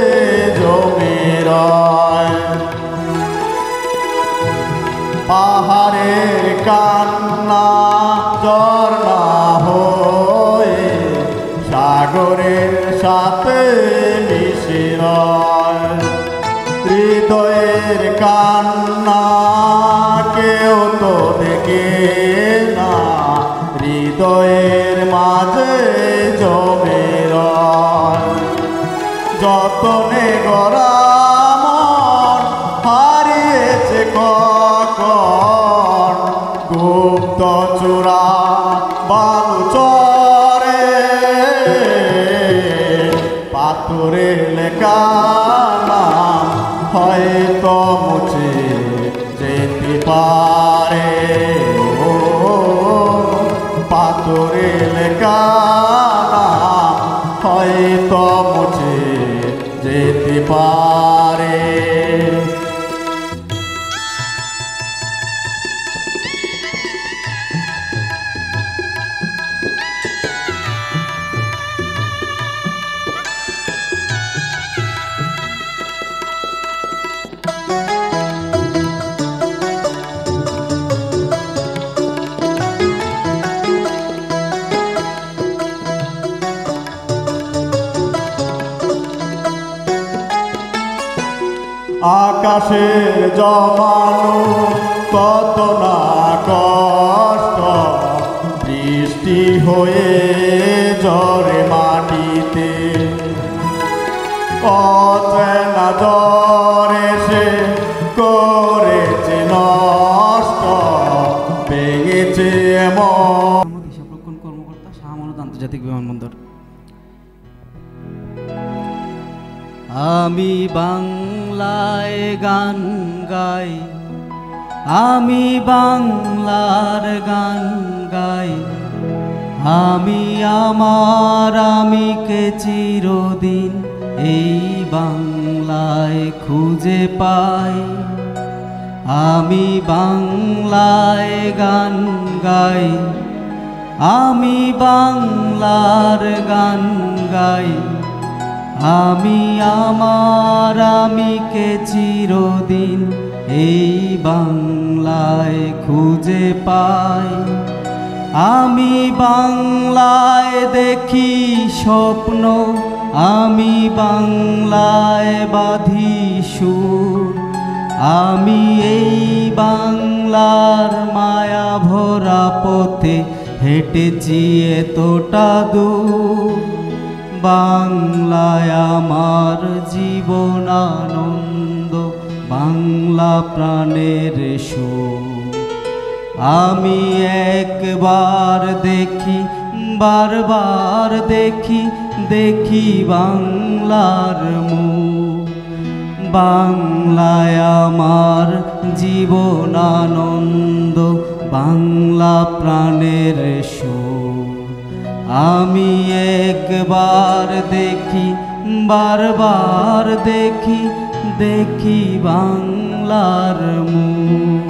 জমে রয়। পাহাড়ের কান্না ঝর্ণা হয়ে সাগরের সাথে মিশে রয়। হৃদয়ের কান্না কেউ তো দেখে না, হৃদয়ের মাঝে জমে রয়। যতনে গড়া মন হারিয়েছে কখন, গুপ্ত চূড়া বালু চরে। পাথরে লেখা নাম হয়তো মুছে যেতে পারে, ও পাথরে লেখা নাম হয়তো মুছে যেতে পারে। আকাশের জমানো কত না কষ্ট, বৃষ্টি হয়ে ঝরে মাটিতে, অচেনা জ্বর এসে করেছে নষ্ট, ভেঙেছে এমন। হিসাবরক্ষণ কর্মকর্তা শাহমানত আন্তর্জাতিক বিমানবন্দর। আমি বাংলায় গান গাই, আমি বাংলার গান গাই, আমি আমার আমিকে চিরদিন এই বাংলায় খুঁজে পাই। আমি বাংলায় গান গাই, আমি বাংলার গান গাই, আমি আমার আমিকে চিরদিন এই বাংলায় খুঁজে পাই। আমি বাংলায় দেখি স্বপ্ন, আমি বাংলায় বাঁধি সুর, আমি এই বাংলার মায়া ভরা পথে হেঁটেছি এতটা দূর। বাংলায় আমার জীবন আনন্দ, বাংলা প্রাণের সুর। আমি একবার দেখি, বারবার দেখি, দেখি বাংলার মুখ। বাংলায় আমার জীবন আনন্দ, বাংলা প্রাণের সুর। আমি একবার দেখি, বারবার দেখি, দেখি বাংলার মুখ।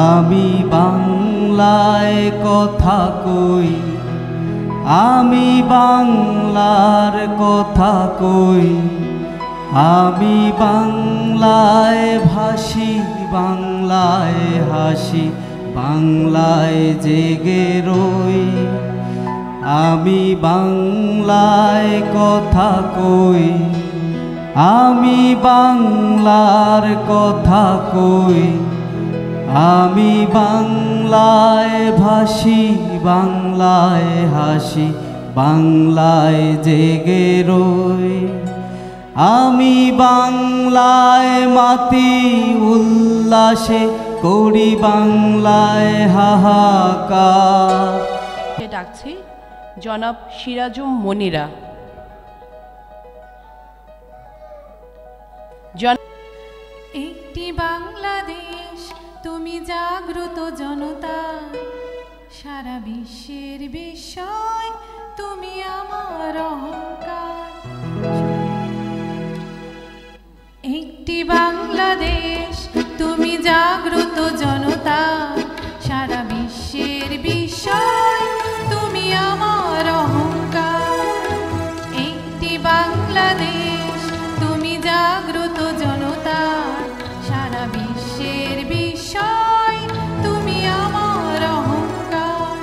আমি বাংলায় কথা কই, আমি বাংলার কথা কই, আমি বাংলায় ভাসি, বাংলায় হাসি, বাংলায় জেগে রই। আমি বাংলায় কথা কই, আমি বাংলার কথা কই, আমি বাংলায় ভাসি, বাংলায় হাসি, বাংলায় জেগে রই। আমি বাংলায় মাতি উল্লাসে করি, বাংলায় হাহাকার। ডাকছি জনাব সিরাজুম মনিরা। একটি বাংলাদেশ, তুমি জাগ্রত জনতা, সারা বিশ্বের বিষয় তুমি আমার অহংকার। একটি বাংলাদেশ, তুমি জাগ্রত জনতা, সারা বিশ্বের বিষয় তুমি আমার অহংকার। একটি বাংলাদেশ, তুমি জাগ্রত জনতা, সারা বিশ্বের বিষয় তুমি আমার অহংকার।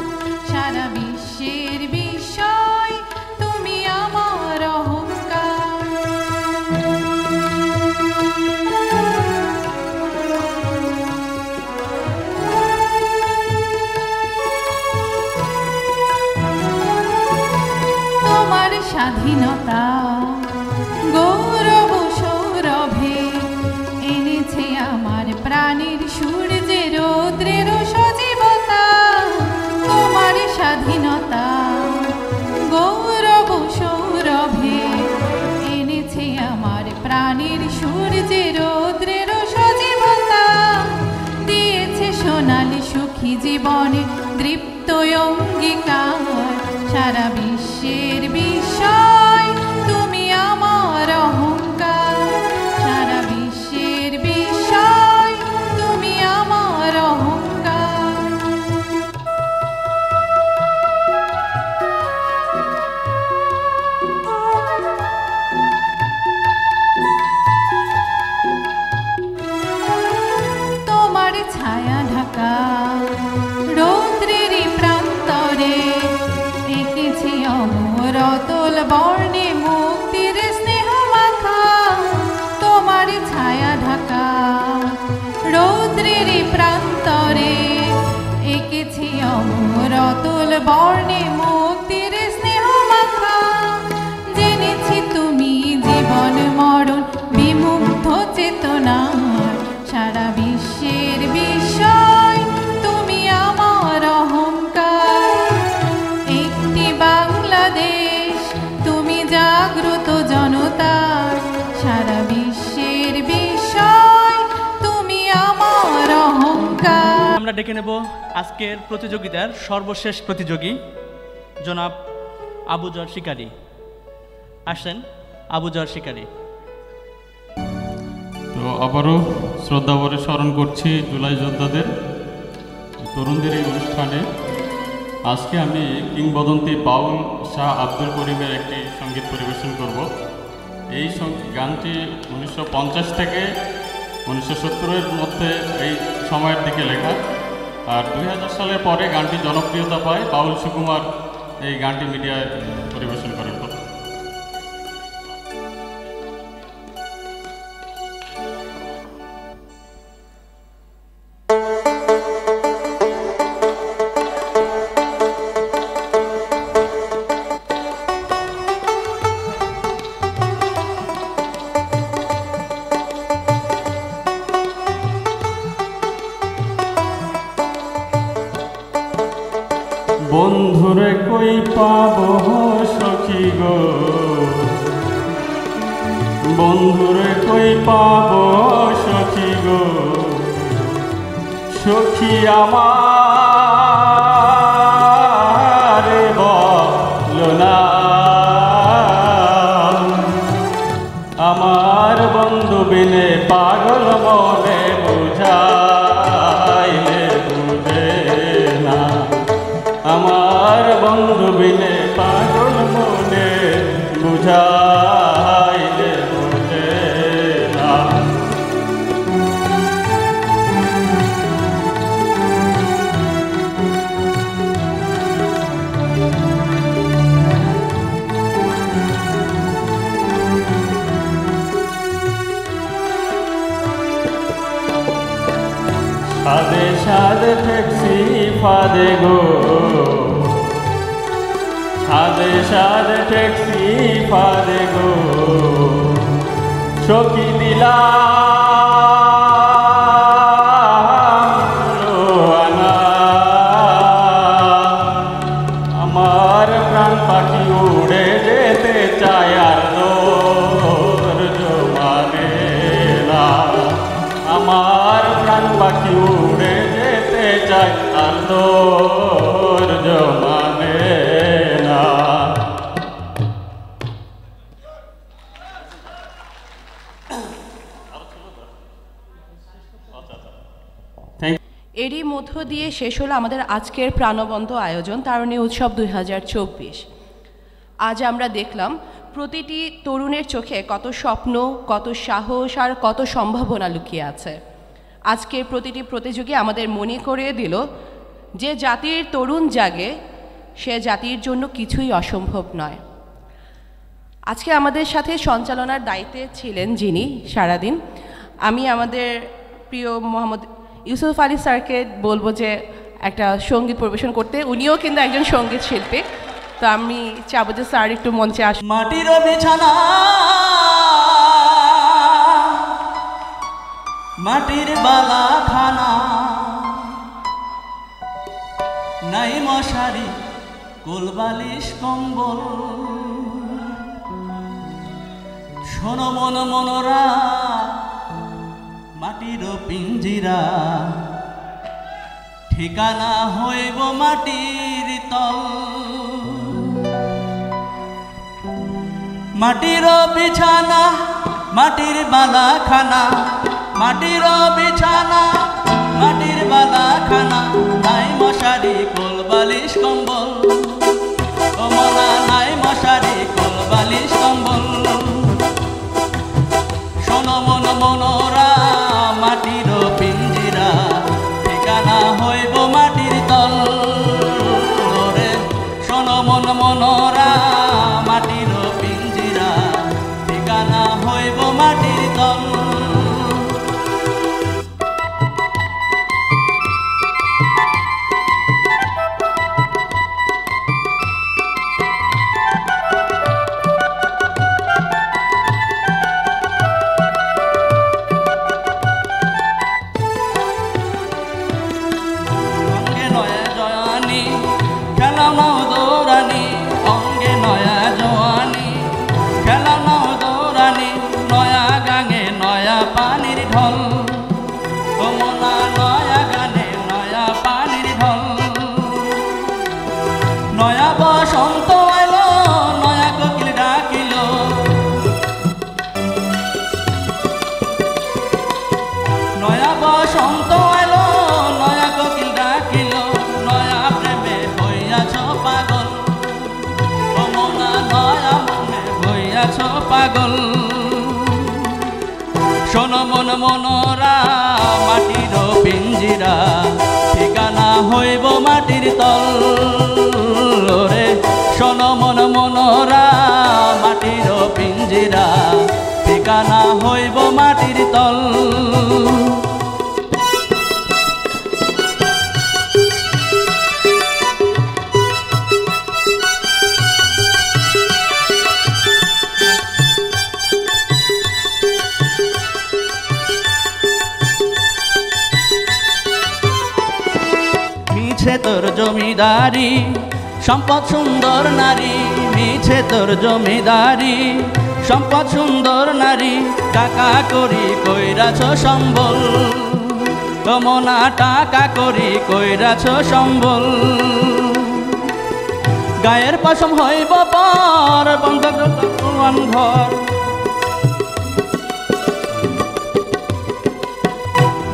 সারা বিশ্বের বিষয় তুমি আমার অহংকার। তোমার স্বাধীনতা গৌরব সৌরভে এনেছে আমার প্রাণের সূর্যে রৌদ্রের সজীবতা। তোমার স্বাধীনতা গৌরব সৌরভে এনেছে আমার প্রাণের সূর্যে রৌদ্রের সজীবতা। দিয়েছে সোনালি সুখী জীবনে দৃপ্ত অঙ্গীকার। সারা বিশ্বের বিষয় তুমি আমার অহংকার। সারা বিশ্বের বিষয় তুমি আমার অহংকার। অমর অতুল বর্ণে মুক্তির স্নেহ মাখা জেনেছি তুমি জীবন মরণ বিমুগ্ধ চেতনার সারা বিশ্বের বিষয় তুমি আমার অহংকার একটি বাংলাদেশ তুমি জাগ্রত জনতার সারা বিশ্বের বিষয় তুমি আমার অহংকার। আমরা ডেকে নেব আজকের প্রতিযোগিতার সর্বশেষ প্রতিযোগী জনাব আবুজর শিকারী। আসেন আবুজর শিকারী। তো আবারও শ্রদ্ধাভরে স্মরণ করছি জুলাই যোদ্ধাদের তরুণদের এই অনুষ্ঠানে। আজকে আমি কিংবদন্তি বাউল শাহ আব্দুল করিমের একটি সঙ্গীত পরিবেশন করব। এই গানটি 1950 থেকে 1970-এর মধ্যে এই সময়ের দিকে লেখা, আর 2000 সালের পরে গানটি জনপ্রিয়তা পায়। বাউল সুকুমার এই গানটি মিডিয়ায় পরিবেশন করার কথা। বন্ধুরে কই পাবো সখী গো, বন্ধুরে কই পাবো সখী গো, সখী আমার বলো না, আমার বন্ধু বিনে পাগল মনে বুঝাইলে বুঝে না, আমার বন্ধু বিনে পাগল মনে বুঝাইলে বুঝে না। সাদে সাদে ঠেকছি ফাদে গো, সাদে সাদে ঠেকছি ফাদে গো, সখী দিলাম আমার প্রাণ পাখি উড়ে যেতে চায় আর ধৈর্য মানে না, আমার প্রাণ পাখি উড়ে যেতে চায় আর ধৈর্য মানে না। এরই মধ্য দিয়ে শেষ হলো আমাদের আজকের প্রাণবন্ত আয়োজন তারুণ্য উৎসব 2024। আজ আমরা দেখলাম প্রতিটি তরুণের চোখে কত স্বপ্ন, কত সাহস আর কত সম্ভাবনা লুকিয়ে আছে। আজকের প্রতিটি প্রতিযোগী আমাদের মনে করিয়ে দিল যে জাতির তরুণ জাগে সে জাতির জন্য কিছুই অসম্ভব নয়। আজকে আমাদের সাথে সঞ্চালনার দায়িত্বে ছিলেন যিনি সারাদিন, আমি আমাদের প্রিয় মোহাম্মদ ইউসুফ আলী স্যারকে বলবো যে একটা সঙ্গীত পরিবেশন করতে। উনিও কিন্তু একজন সঙ্গীত শিল্পী, তো আমি চাবো যে স্যার একটু মঞ্চে আস। মাটির বিছানা মাটির বালা খানা, নাই মশারি কোলবালিশ কম্বল, শোনো মন মনোরা মাটির পিঞ্জিরা, ঠিকানা হইব মাটির তল, মাটির বিছানা মাটির বালা খানা, মাটির বিছানা মাটির বালা খানা, নাই মশারি কোলবালিশ কম্বল, কমলা নাই মশারি কোলবালিশ কম্বল, শোনো মন মনোরা মাটির পিঞ্জিরা, ঠিকানা হইব মাটির তল, রে শোনো মন মনোরা মাটির পিঞ্জিরা, ঠিকানা হইব মাটির তল। নয়া বসন্ত এলো নয়া কোকিল ডাকিল নয়া বসন্ত এলো নয়া কোকিল ডাকিল নয়া প্রেমে হইয়াছ পাগল ও মনা নয়া মনে হইয়াছ পাগল শোনো মন মনোরা মাটির পিঞ্জিরা ঠিকানা হইব মাটির তল রে শোনো মন মনোরা মাটির পিঞ্জিরা ঠিকানা হইব মাটির তল মিছে তোর জমিদারি সম্পদ সুন্দর নারী মিছে তোর জমিদারি সম্পদ সুন্দর নারী টাকা করি কইরাছ সম্বল কমনা টাকা করি কইরাছ সম্বল গায়ের পশম হইব পর বন্ধ ঘর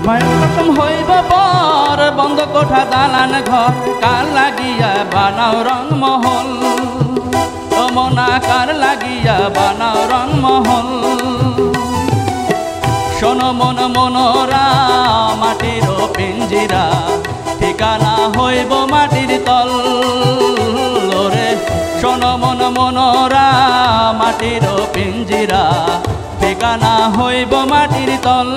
মায়ের কসম হইব পর বন্ধ কোঠা দালান ঘর কার লাগিয়া বানাও রংমহল ও মনা কার লাগিয়া বানাও রংমহল শোনো মন মনোরা মাটির পিঞ্জিরা ঠিকানা হইব মাটির তল রে শোনো মন মনোরা মাটির পিঞ্জিরা ঠিকানা হইব মাটির তল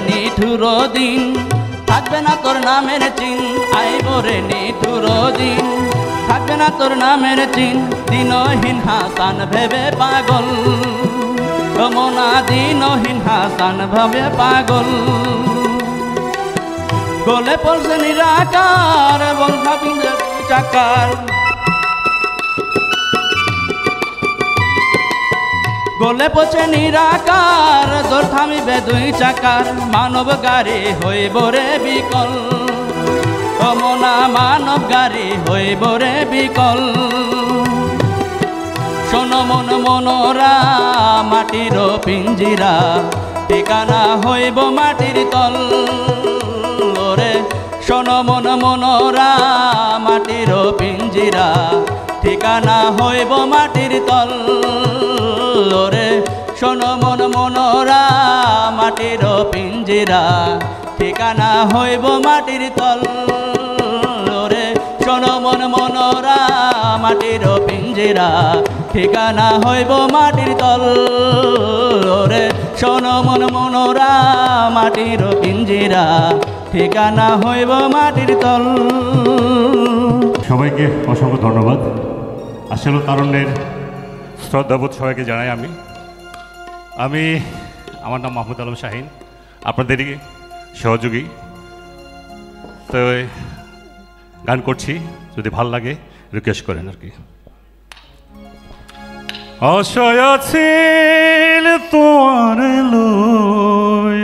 নিঠুর দিন থাকবে না তোর নামের চিন আইব রে নিঠুর দিন থাকবে না তোর নামের চিন দিনহীন হাসান ভেবে পাগল মনা দিনহীন হাসান ভেবে পাগল গলে পড়ছে নিরাকার বংশা পিঞ্জে চাকার গলে পচে নিরাকার দোর থামিবে দুই চাকার মানব গাড়ি হইব রে বিকল মনা মানব গাড়ি হইব রে বিকল শোনো মন মনোরা মাটির পিঞ্জিরা ঠিকানা হইব মাটির তল রে শোনো মন মনোরা মাটির পিঞ্জিরা ঠিকানা হইব মাটির তল রে শোনো মন মনোরা মাটির পিঞ্জিরা ঠিকানা হইব মাটির তল রে শোনো মন মনোরা মাটির পিঞ্জিরা ঠিকানা হইব মাটির তল রে শোনো মন মনোরা মাটির পিঞ্জিরা ঠিকানা হইব মাটির তল। সবাইকে অসংখ্য ধন্যবাদ। আসলে তারুণ্যের শ্রদ্ধাবোধ সবাইকে জানাই। আমার নাম মাহমুদ আলম শাহিন, আপনাদেরই সহযোগী। তো গান করছি, যদি ভাল লাগে রিকোয়েস্ট করেন আর কি। আশায় আছিল তোমার লই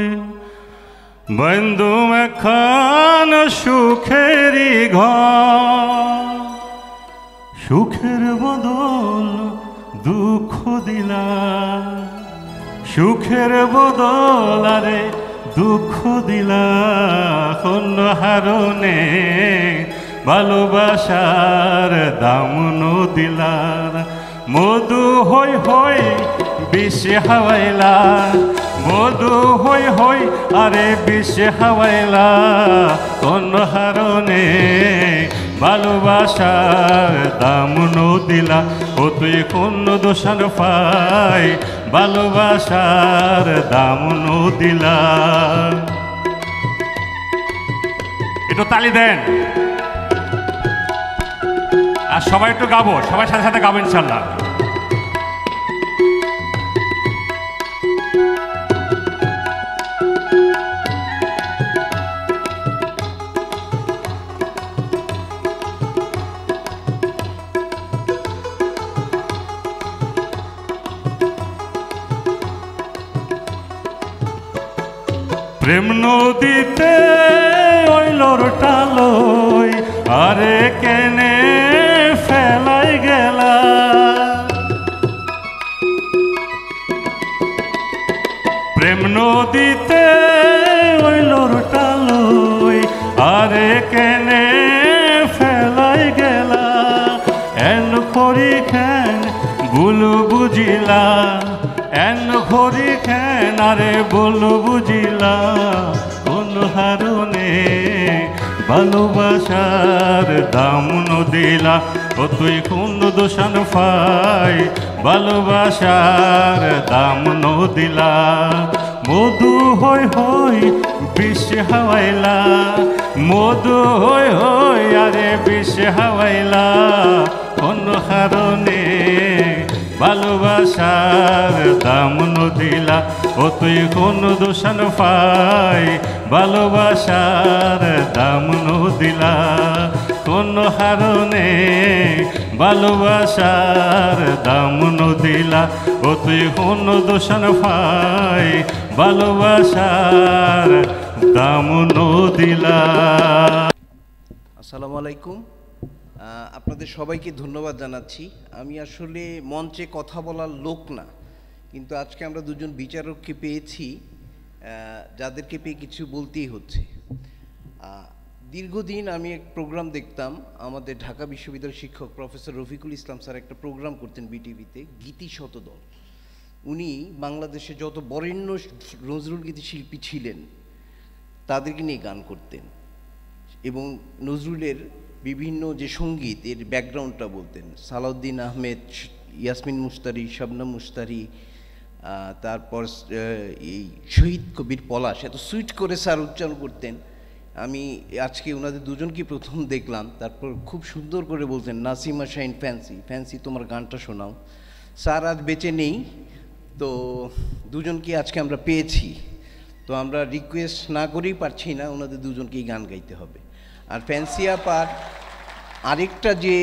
বন্ধু এখান সুখেরই ঘর, সুখের বদল দুঃখ দিলা, সুখের বদল আরে দুঃখ দিলা, অন্য হারণে ভালোবাসার দামন দিলার। মধু হই হই বিষে হাওয়াইলা, মধু হই হই আরে বিষে হাওয়াইলা, অন্য হারণে ভালোবাসার দামন দিলা। ও তুই কোন দোষার পাই ভালোবাসার দামন দিলা। একটু তালি দেন আর সবাই একটু গাবো, সবাই সাথে সাথে গাবো ইনশাল্লাহ। প্রেম নদীতে ওই লোরটালই আরে কেনে ফেলাই গেলা প্রেম নদীতে ওই লোরটালই আরে কেনে ফেলাই গেলা এন খড়ি খেন বুলু বুঝিলা এন খড়ি খেন আরে বলু বুঝিলা কোন হারণে ভালোবাসার দাম নদিলা ও তুই কোন দোষান ফাই ভালোবাসার দাম নদিলা মধু হই হই বিষ হাওয়াইলা মধু হই হই আরে বিষ হাওয়াইলা কোন কারণে ভালোবাসার দাম নদিলা ও তুই কোন দোষান ফাই ভালোবাসার দাম নদিলা কোন হারণে ভালোবাসার দাম নদিলা ও তুই কোন দোষান ফাই ভালোবাসার দাম নদিলা। আসসালামু আলাইকুম, আপনাদের সবাইকে ধন্যবাদ জানাচ্ছি। আমি আসলে মঞ্চে কথা বলার লোক না, কিন্তু আজকে আমরা দুজন বিচারককে পেয়েছি যাদেরকে পেয়ে কিছু বলতেই হচ্ছে। দীর্ঘদিন আমি এক প্রোগ্রাম দেখতাম, আমাদের ঢাকা বিশ্ববিদ্যালয়ের শিক্ষক প্রফেসর রফিকুল ইসলাম স্যার একটা প্রোগ্রাম করতেন বিটিভিতে, গীতি শতদল। উনি বাংলাদেশে যত বরেণ্য নজরুল গীতি শিল্পী ছিলেন তাদেরকে নিয়ে গান করতেন এবং নজরুলের বিভিন্ন যে সঙ্গীত এর ব্যাকগ্রাউন্ডটা বলতেন। সালাউদ্দিন আহমেদ, ইয়াসমিন মুস্তারি, শবনম মুস্তারি, তারপর এই শহীদ কবির পলাশ, এত সুইট করে স্যার উচ্চারণ করতেন। আমি আজকে ওনাদের দুজনকে প্রথম দেখলাম, তারপর খুব সুন্দর করে বলতেন নাসিমা শাহিন ফ্যান্সি ফ্যান্সি তোমার গানটা শোনাও। স্যার আজ বেঁচে নেই, তো দুজনকে আজকে আমরা পেয়েছি, তো আমরা রিকোয়েস্ট না করেই পারছি না, ওনাদের দুজনকেই গান গাইতে হবে। আর ফ্যান্সি আপার আরেকটা যে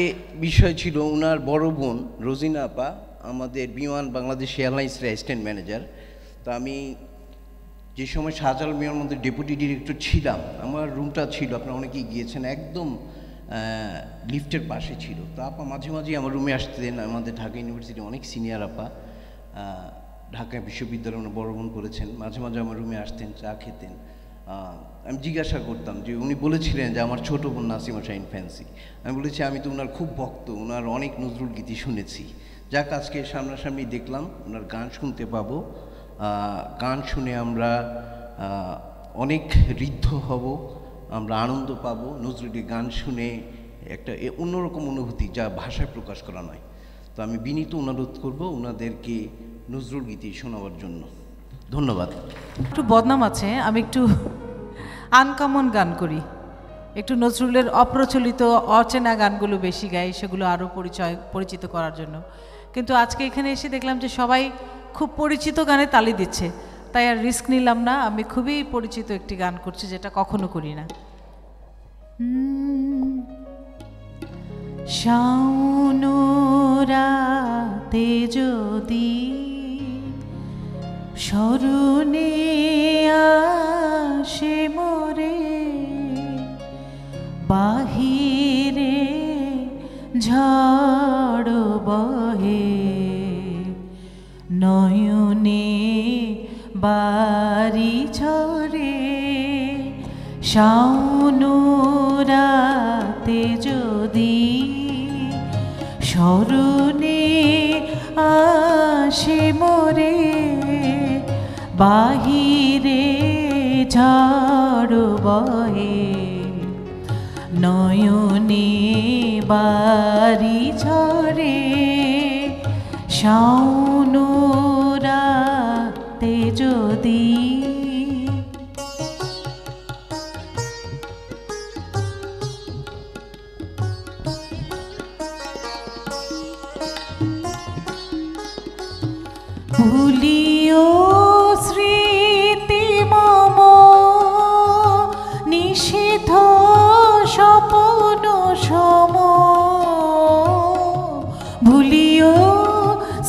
বিষয় ছিল, ওনার বড় বোন রোজিনা আপা আমাদের বিমান বাংলাদেশ এয়ারলাইন্সের অ্যাসিস্ট্যান্ট ম্যানেজার। তো আমি যে সময় শাহজালাল মিয়ার মধ্যে ডেপুটি ডিরেক্টর ছিলাম, আমার রুমটা ছিল, আপনারা অনেকেই গিয়েছেন, একদম লিফটের পাশে ছিল। তো আপা মাঝে মাঝে আমার রুমে আসতেন। আমাদের ঢাকা ইউনিভার্সিটি অনেক সিনিয়র আপা, ঢাকা বিশ্ববিদ্যালয়ে উনি বড় বোন করেছেন, মাঝে মাঝে আমার রুমে আসতেন, চা খেতেন। আমি জিজ্ঞাসা করতাম যে উনি বলেছিলেন যে আমার ছোটো বোন নাসিমা শাহিন ফ্যান্সি। আমি বলেছি আমি তো ওনার খুব ভক্ত, ওনার অনেক নজরুল গীতি শুনেছি। যাক আজকে সামনাসামনি দেখলাম, ওনার গান শুনতে পাবো। গান শুনে আমরা অনেক ঋদ্ধ হব, আমরা আনন্দ পাবো। নজরুলের গান শুনে একটা অন্যরকম অনুভূতি যা ভাষায় প্রকাশ করা নয়। তো আমি বিনীত অনুরোধ করব ওনাদেরকে নজরুল গীতি শোনাবার জন্য। ধন্যবাদ। একটু বদনাম আছে, আমি একটু আনকমন গান করি, একটু নজরুলের অপ্রচলিত অচেনা গানগুলো বেশি গাই, সেগুলো আরও পরিচিত করার জন্য। কিন্তু আজকে এখানে এসে দেখলাম যে সবাই খুব পরিচিত গানে তালি দিচ্ছে, তাই আর রিস্ক নিলাম না। আমি খুবই পরিচিত একটি গান করছি, যেটা কখনো করি না। শাওন রাতে যদি স্মরণে আসে মোরে, বাহিরে ঝড় বহে, নয়নে বাড়ি ঝরে, শাওন রাতে যদি স্মরণে আসে মোরে, বাহিরে ঝড় বহে, নয়নে বাড়ি ঝরে, শাওন রাতে যদি। ভুলিও স্মৃতি মম নিষিদ্ধ স্বপ্ন সম, ভুলিও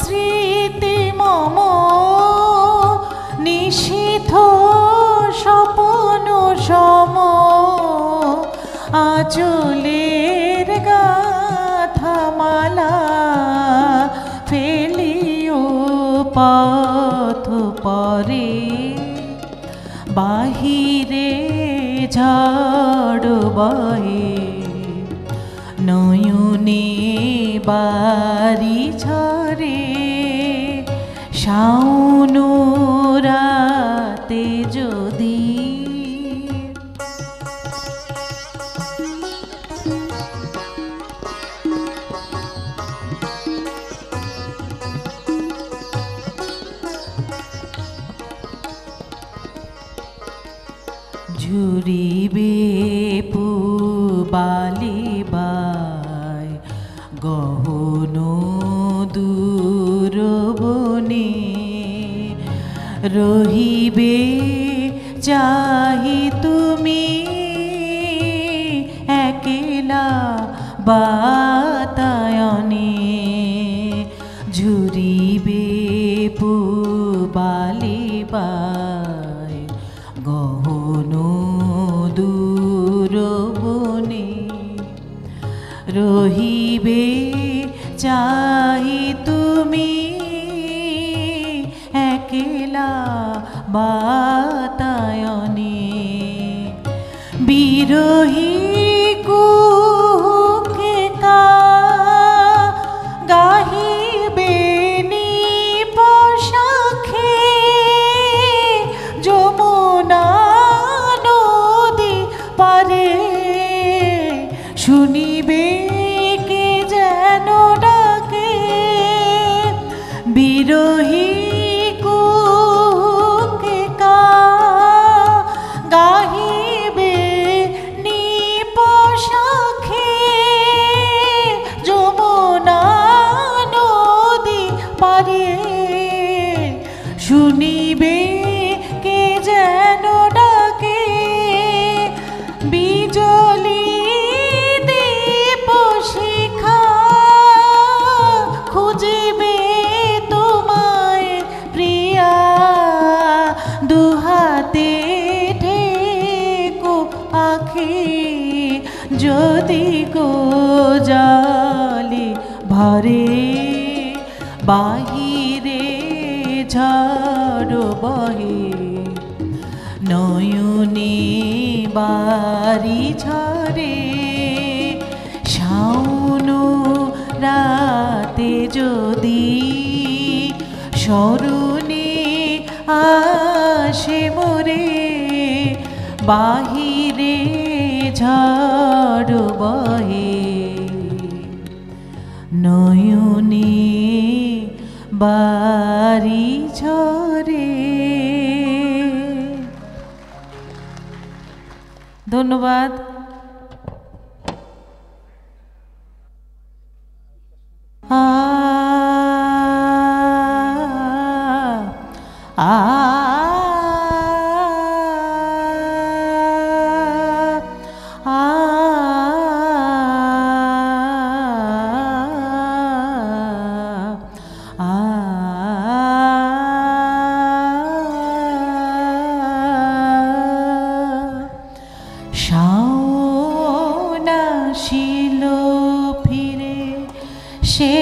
স্মৃতি মম নিষিদ্ধ স্বপ্ন সম আঁচলের গাথামালা ফেলিও পথ পরে বাহিরে ঝড় বহে নয়নে বাড়ি ঝরে শাওন রাতে যদি ঝুরিবে পুবালিবায় গহন দূর বনে রহিবে চাহি তুমি একলা বাতায়নে ঝুরিবে পুবালিবায় গহন দূর বনে রহিবে চাহি তুমি একলা বাতায়নে বিরহী কুকে কা গাহিবে নিপশাখে যমুনা নদী পারে শুনিবে কে যেন ডাকে বিরহী কুকে কা গাহিবে নিপশাখে যমুনা নদী পারে শুনিবে কে যেন ডাকে বিজলি দীপ শিখা খুঁজিবে তোমায় প্রিয়া দুহাতে ঠেকো আখি যদি গো জালি ভরে বাহিরে ঝড় বহে নয়নে বাড়ি ঝরে শাওন রাতে যদি স্মরণে আসে মোরে বাহিরে ঝড় বহে নয়নে বাড়ি ঝরে। ধন্যবাদ। শাওন আসিল ফিরে, সে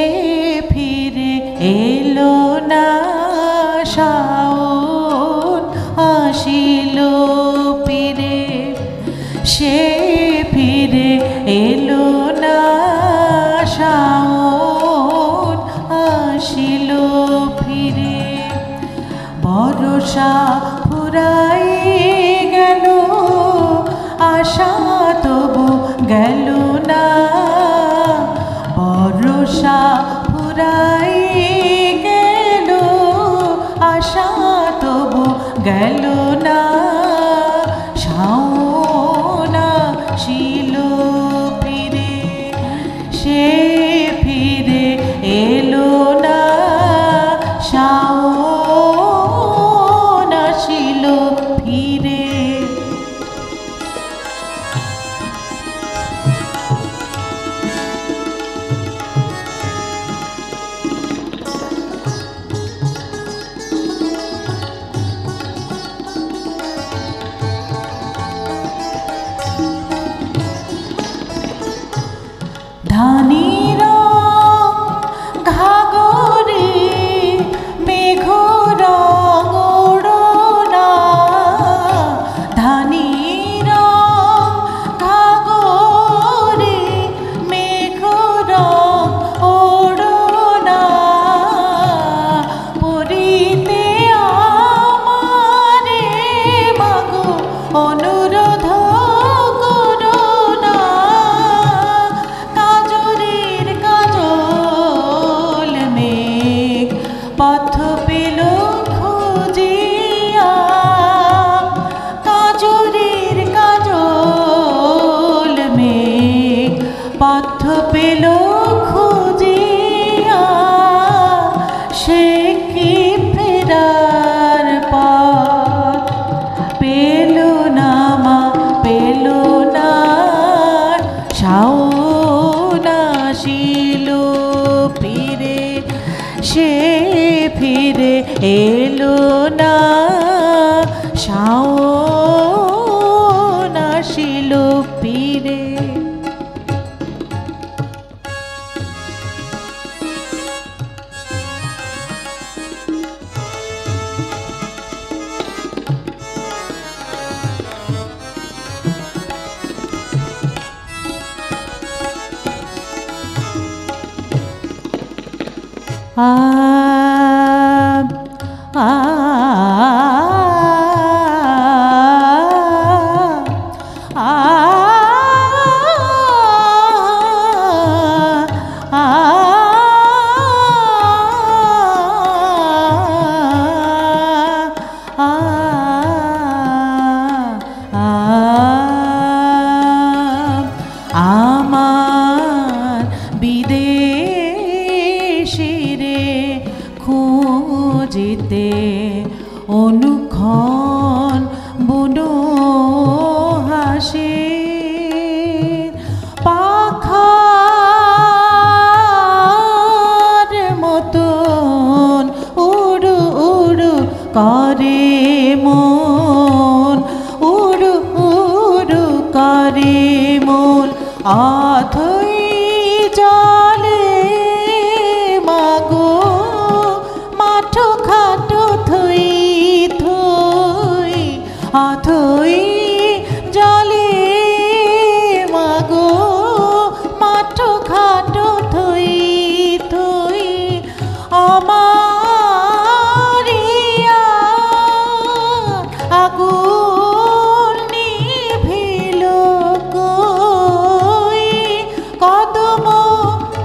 ফিরে এলো না। শাওন আসিল ফিরে, সে ফিরে এলো না। শাওন আসিল ফিরে, বর্ষা ফুরাই গেল, আশা তবু গেল না। বর্ষা ফুরাই গেল, আশা তবু গেল না। শাওন আসিল ফিরে, সে ফিরে এলো না। শাওন আসিল ফিরে। পথ পেল খুঁজিয়া সে কি ফেরার পথ পেল না মা পেল না শাওন আসিল ফিরে সে ফিরে এলো না শাওন আসিল ফিরে আমার বিদেশিরে খুঁজিতে অনুক্ষণ বুনো হাসে পাখার মতন উড়ু উড়ু করে মন উড়ু উড়ু করে মন অথই জলে মাগো মাঠো খাটো থই থই অথই জলে মাগো মাঠো খাটো থই থই আমারিয়া আগুন নিভিল কই কদম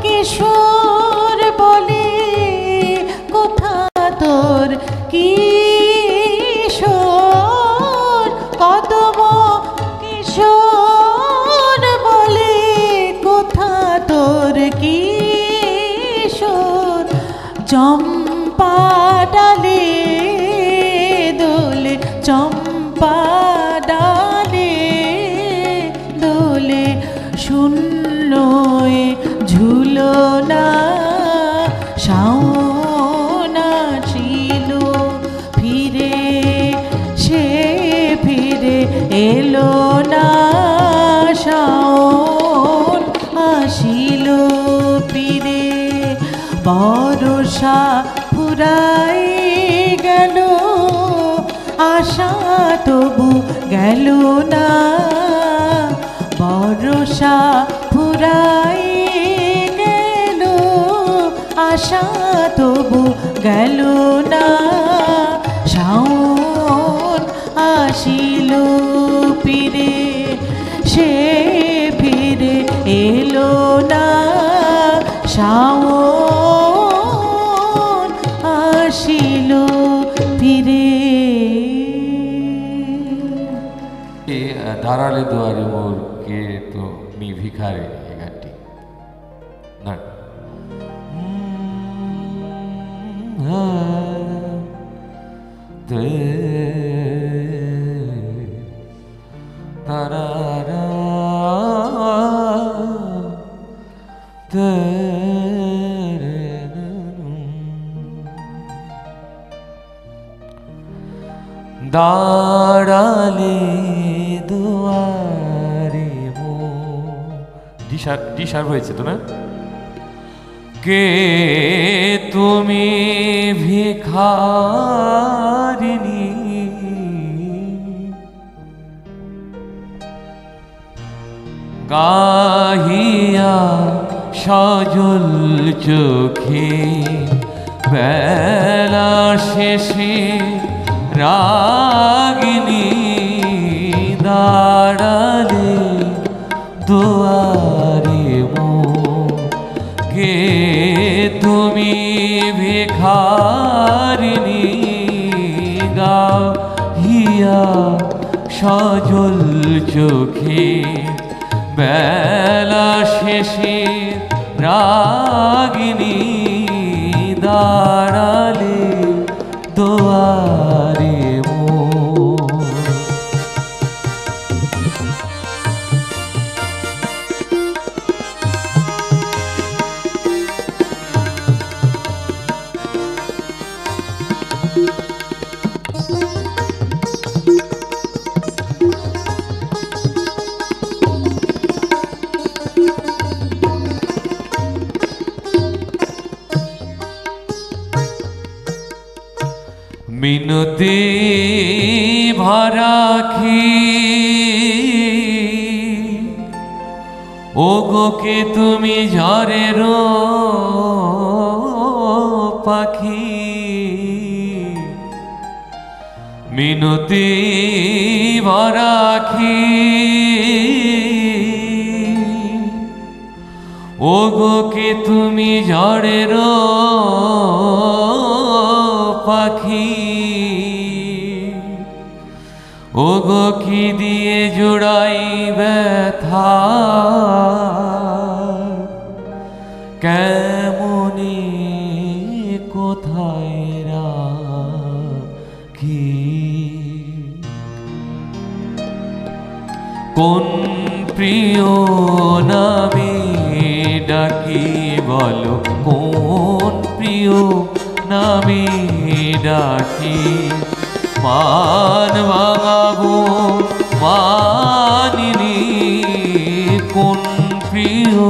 কিশোর বলে কোথা তোর কিশোর কদম কিশোর বলে কোথা তোর কিশোর চম্পা ডালে দোলে চম্পা ডালে দোলে শূন্য ঝুলো না শাওন ছিল ফিরে সে ফিরে এলো না শাওন আসিল ফিরে বরষা ফুরাই গেল আশা তবু গেল না বরষা ফুরাই গেল আশা তবু গেল না শাওন আসিল ফিরে সে ফিরে এলো না শাওন আসিল ফিরে দাঁড়ালে দুয়ারে মোর কে তো মি ভিখারি এই গানটি না দাঁড়ালে দুয়ারে মো ডিসার হয়েছে তো না কে তুমি ভিখারিণী গাহিয়া সজল চোখে বেলা শেষে রাগিনী দাঁড়ালে দুয়ারে মো কে তুমি ভিখারিণী গাহিয়া সজল চোখে বেলা শেষে রাগিনী দাঁড়ালে দুয়ারে মোর। মিনতি ভরাখি ওগো কে তুমি ঝড়ের পাখি, মিনতি ভরাখি ওগো কে তুমি ঝড়ের পাখি, ওগো কি দিয়ে জোড়াই ব্যথা কেমনে কোথায় রাখি, কোন প্রিয় নামে ডাকি বলো, কোন প্রিয় নামে ডাকি, মান ভাঙাবো মানিনি, কোন প্রিয়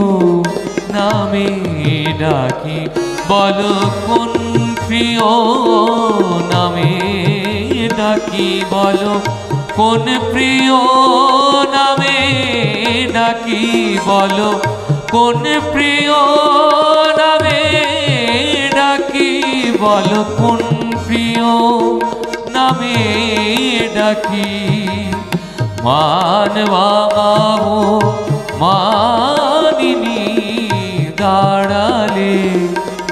নামে ডাকি বলো, কোন প্রিয় নামে ডাকি বলো, কোন প্রিয় নামে ডাকি বলো, কোন প্রিয় নামে ডাকি বলো, কোন প্রিয় নামে ডাকি, মান ভাঙাবো মানিনি দাঁড়ালে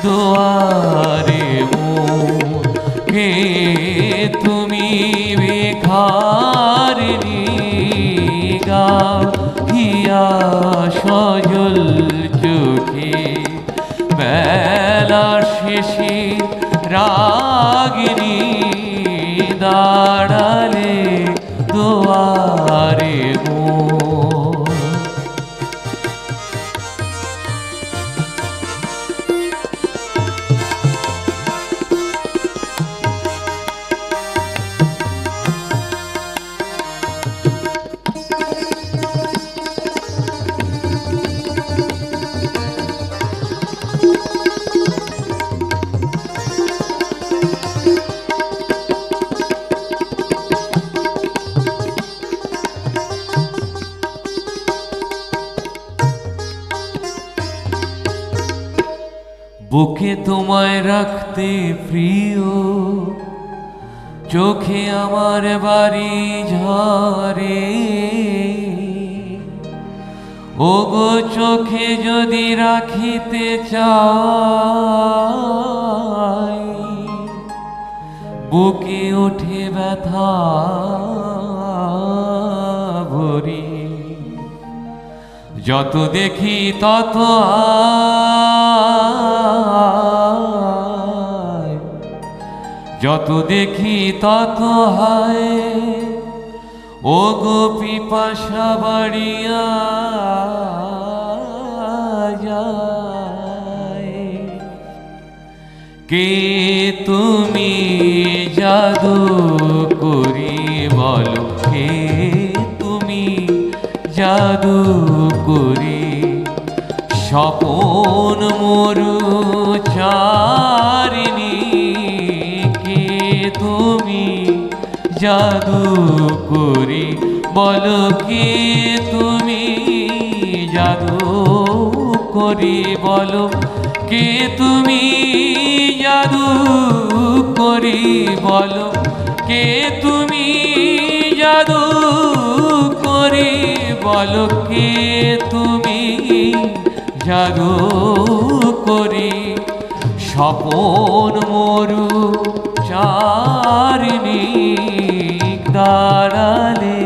দুয়ারে মোর, কে তুমি ভিখারিণী গাহিয়া সজল চোখে, বেলা শেষে রাগিনী দাঁড়ালে দুয়ারে মোর। বুকে তোমায় রাখতে প্রিয়, চোখে আমার বাড়ি ঝরে, ওগো চোখে যদি রাখিতে চাই, বুকে ওঠে ব্যথা ভরি, যত দেখি তত হায়, যত দেখি তত হায়, ওগো পিপাসা বাড়িয়া যায়, কে তুমি জাদু করি বলো, কে তুমি জাদু করি, স্বপন মরু চারিণী, কে তুমি জাদু করি বলো, কে তুমি জাদু করি বলো, কে তুমি জাদু করি বলো, কে তুমি জাদু করি বলো, কে তুমি জাদু করি, স্বপন মরু চারিণী দাঁড়ালে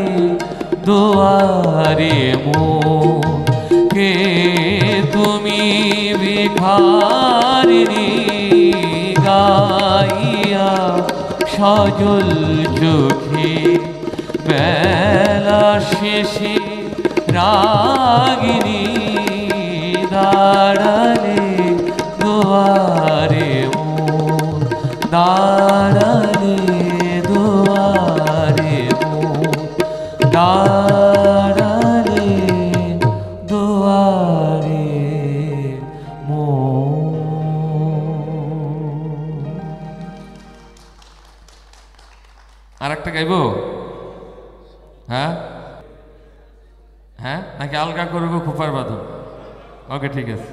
দুয়ারে মোর কে তুমি ভিখারিণী গাইয়া সজল চোখে বেলা শেষে রাগিনী দাঁড়ালে দুয়ারে মোর দাঁড়ালে দুয়ারে মোর দাঁড়ালে দুয়ারে মোর। আর একটা গাইবো? হ্যাঁ হ্যাঁ, নাকি আলগা করবো খোপার বাঁধন? ওকে, ঠিক আছে।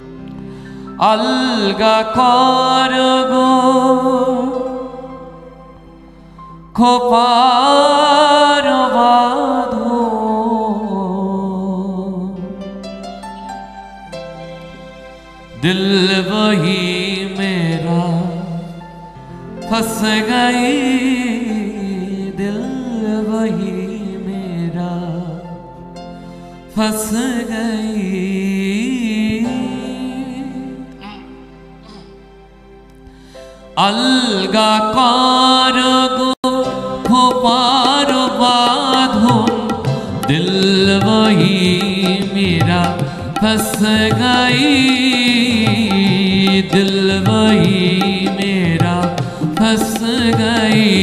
আলগা করগো খোপার বাঁধন, दिल वही मेरा फंस गई, दिल वही मेरा फंस गई। अलगा करगो खोपार बाँधन, दिल वही मेरा फंस गई, दिल वही मेरा फंस गई।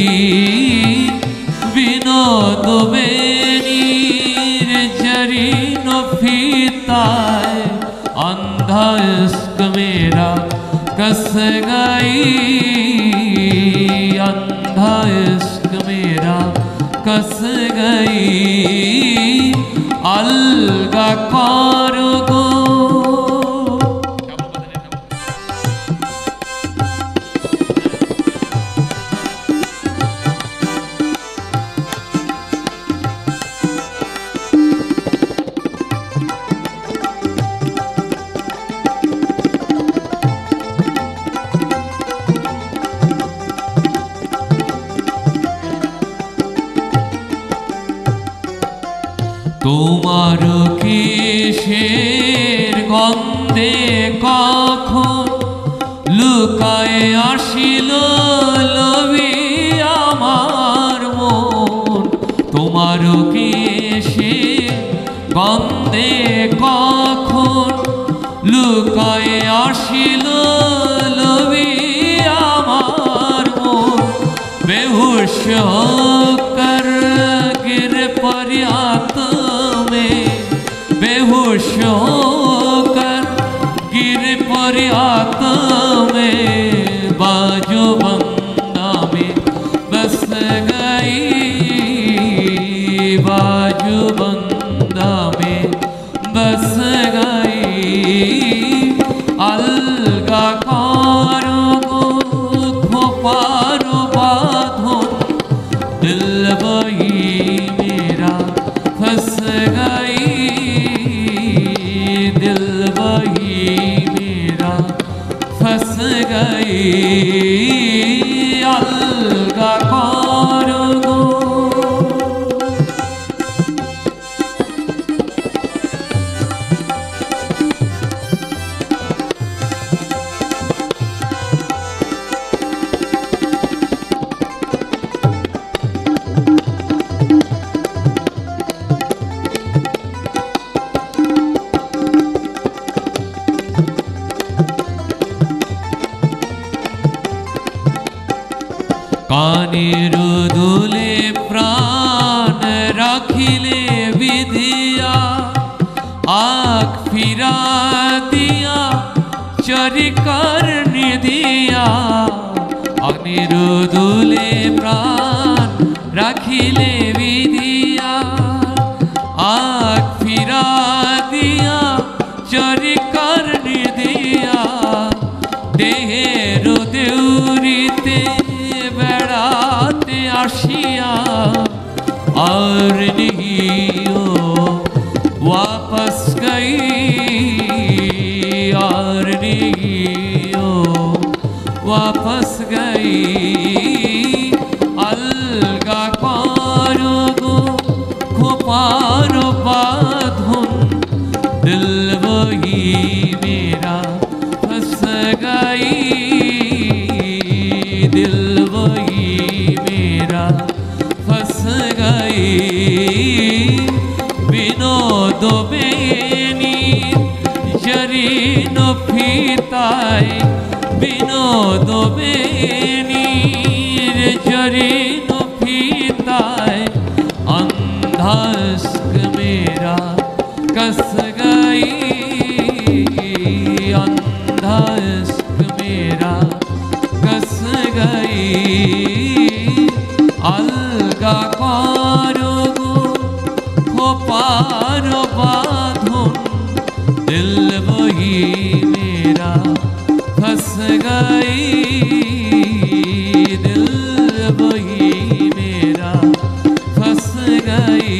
विनोद बेनीर जरीन फीताए, अंधा इश्क मेरा कस गई, अंधा इश्क मेरा कस गई। अलगा करगो তোমার কেশের গন্ধে কখন লুকায় আসিল লবি আমার মন, তোমার কেশের গন্ধে কখন লুকায় আসিল লবি আমার মন। বেহুশ হোকর गिर पर्यात में, बेहोश होकर गिर पर्यात में, बाजो बंदा में बस गई, बाजो बंदा में बस गई। अलगा करगो खोपार बाँधन, दिल वही मेरा फंस गई, दिल वही मेरा फंस गई। अलगा करगो কানের দুলে প্রাণ রাখিলে বিধিয়া, আখ ফিরা দিয়া চরিকার নিদিয়া। কানের দুলে প্রাণ রাখিলে বিধিয়া, আখ ফিরা দিয়া চরিকার নিদিয়া। দেহের দেউরিতে বেড়াতে আসিয়া, और नहीं हो वापस गई, और नहीं हो वापस गई। अलगा करगो खोपार বেনি জরিন ফিতায় বিনোদ বেনি জরিন ফিতায় अंधास्क मेरा कस गई अंधास्क मेरा कस गई अलगा करो खोपार बांधुन दिल वही मेरा फंस गई दिल वही मेरा फंस गई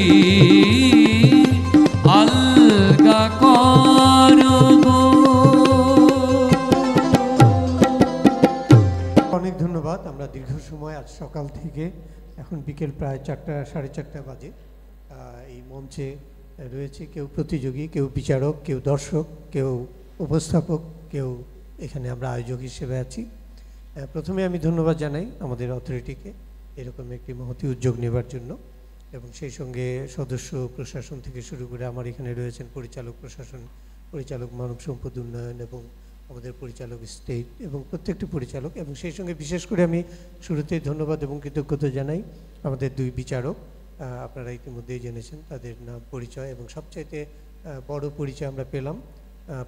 अलगा करो गो। অনেক ধন্যবাদ। আমরা দীর্ঘ সময় আজ সকাল থেকে এখন বিকেল প্রায় 4টা সাড়ে 4টা বাজে এই মঞ্চে রয়েছে। কেউ প্রতিযোগী, কেউ বিচারক, কেউ দর্শক, কেউ উপস্থাপক, কেউ এখানে আমরা আয়োজক হিসেবে আছি। প্রথমে আমি ধন্যবাদ জানাই আমাদের অথরিটিকে এরকম একটি মহতি উদ্যোগ নেবার জন্য, এবং সেই সঙ্গে সদস্য প্রশাসন থেকে শুরু করে আমার এখানে রয়েছেন পরিচালক প্রশাসন, পরিচালক মানব সম্পদ উন্নয়ন এবং আমাদের পরিচালক স্টেট এবং প্রত্যেকটি পরিচালক, এবং সেই সঙ্গে বিশেষ করে আমি শুরুতেই ধন্যবাদ এবং কৃতজ্ঞতা জানাই আমাদের দুই বিচারক। আপনারা ইতিমধ্যেই জেনেছেন তাদের নাম, পরিচয়, এবং সবচাইতে বড় পরিচয় আমরা পেলাম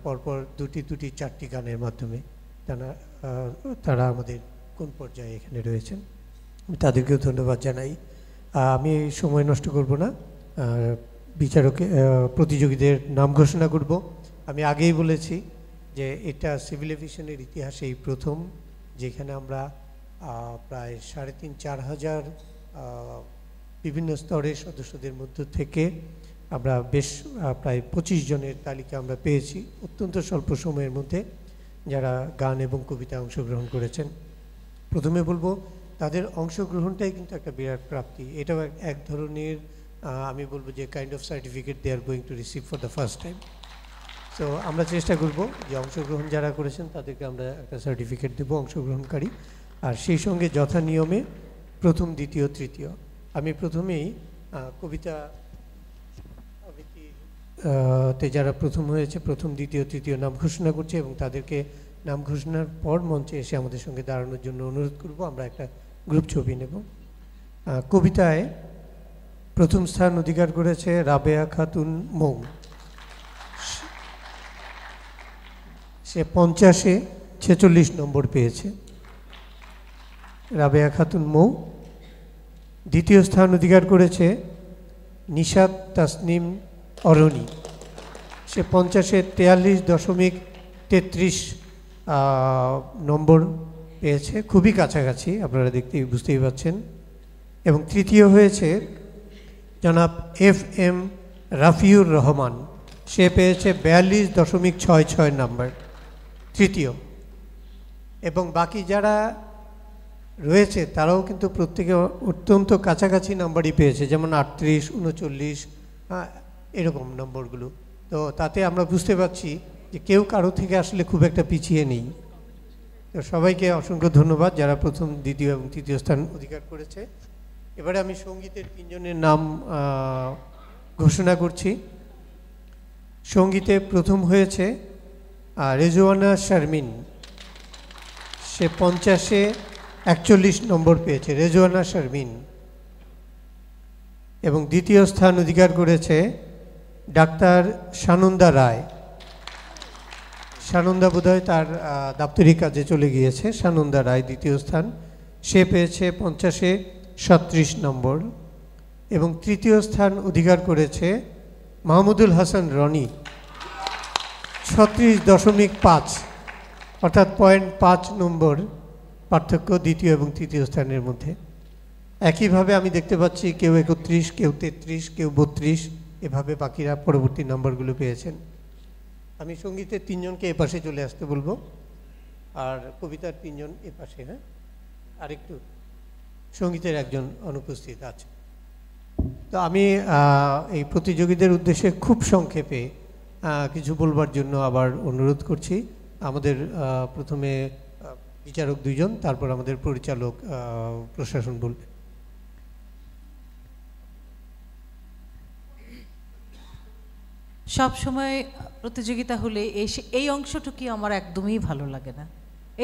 পরপর দুটি 4টি গানের মাধ্যমে। তারা আমাদের কোন পর্যায়ে এখানে রয়েছেন আমি তাদেরকেও ধন্যবাদ জানাই। আমি সময় নষ্ট করব না, বিচারকে প্রতিযোগীদের নাম ঘোষণা করব। আমি আগেই বলেছি যে এটা সিভিল এভিয়েশনের ইতিহাসে এই প্রথম যেখানে আমরা প্রায় 3,500-4 হাজার বিভিন্ন স্তরের সদস্যদের মধ্য থেকে আমরা বেশ প্রায় 25 জনের তালিকা আমরা পেয়েছি অত্যন্ত স্বল্প সময়ের মধ্যে, যারা গান এবং কবিতায় অংশগ্রহণ করেছেন। প্রথমে বলবো তাদের অংশগ্রহণটাই কিন্তু একটা বিরাট প্রাপ্তি। এটাও এক ধরনের আমি বলবো যে kind of certificate they are going to receive for the first time. So আমরা চেষ্টা করব যে অংশগ্রহণ যারা করেছেন তাদেরকে আমরা একটা সার্টিফিকেট দেবো অংশগ্রহণকারী, আর সেই সঙ্গে যথা নিয়মে প্রথম, দ্বিতীয়, তৃতীয়। আমি প্রথমেই কবিতা আবৃত্তিতে যারা প্রথম হয়েছে প্রথম, দ্বিতীয়, তৃতীয় নাম ঘোষণা করছি, এবং তাদেরকে নাম ঘোষণার পর মঞ্চে এসে আমাদের সঙ্গে দাঁড়ানোর জন্য অনুরোধ করব। আমরা একটা গ্রুপ ছবি নেব। কবিতায় প্রথম স্থান অধিকার করেছে রাবেয়া খাতুন মৌ। সে 50-এ 46 নম্বর পেয়েছে। রাবেয়া খাতুন মৌ। দ্বিতীয় স্থান অধিকার করেছে নিশাত তাসনিম অরণি। সে 50-এ 43.33 নম্বর পেয়েছে, খুবই কাছাকাছি, আপনারা বুঝতেই পারছেন। এবং তৃতীয় হয়েছে জনাব FM রাফিউর রহমান। সে পেয়েছে 42.66 নম্বর, তৃতীয়। এবং বাকি যারা রয়েছে তারাও কিন্তু প্রত্যেকে অত্যন্ত কাছাকাছি নাম্বারই পেয়েছে, যেমন 38, 39 এরকম নম্বরগুলো। তো তাতে আমরা বুঝতে পারছি যে কেউ কারো থেকে আসলে খুব একটা পিছিয়ে নেই। তো সবাইকে অসংখ্য ধন্যবাদ যারা প্রথম, দ্বিতীয় এবং তৃতীয় স্থান অধিকার করেছে। এবারে আমি সঙ্গীতের 3 জনের নাম ঘোষণা করছি। সঙ্গীতে প্রথম হয়েছে রেজওয়ানা শারমিন। সে 50-এ 41 নম্বর পেয়েছে, রেজওয়ানা শারমিন। এবং দ্বিতীয় স্থান অধিকার করেছে ডাক্তার সানন্দা রায়। সানন্দা বোধহয় তার দাপ্তরিক কাজে চলে গিয়েছে। সানন্দা রায় দ্বিতীয় স্থান, সে পেয়েছে 50-এ 37 নম্বর। এবং তৃতীয় স্থান অধিকার করেছে মাহমুদুল হাসান রনি, 36.5, অর্থাৎ 0.5 নম্বর পার্থক্য দ্বিতীয় এবং তৃতীয় স্থানের মধ্যে। একইভাবে আমি দেখতে পাচ্ছি কেউ 31, কেউ 33, কেউ 32, এভাবে বাকিরা পরবর্তী নম্বরগুলো পেয়েছেন। আমি সঙ্গীতের 3 জনকে এপাশে চলে আসতে বলবো, আর কবিতার 3 জন এপাশে। হ্যাঁ, আরেকটু সঙ্গীতের 1 জন অনুপস্থিত আছে। তো আমি এই প্রতিযোগীদের উদ্দেশ্যে খুব সংক্ষেপে কিছু বলবার জন্য আবার অনুরোধ করছি। আমাদের প্রথমে বিচারক 2 জন, তারপর আমাদের পরিচালক প্রশাসন বলবে। সব সময় প্রতিযোগিতা হলে এই অংশটুকুই আমার একদমই ভালো লাগে না।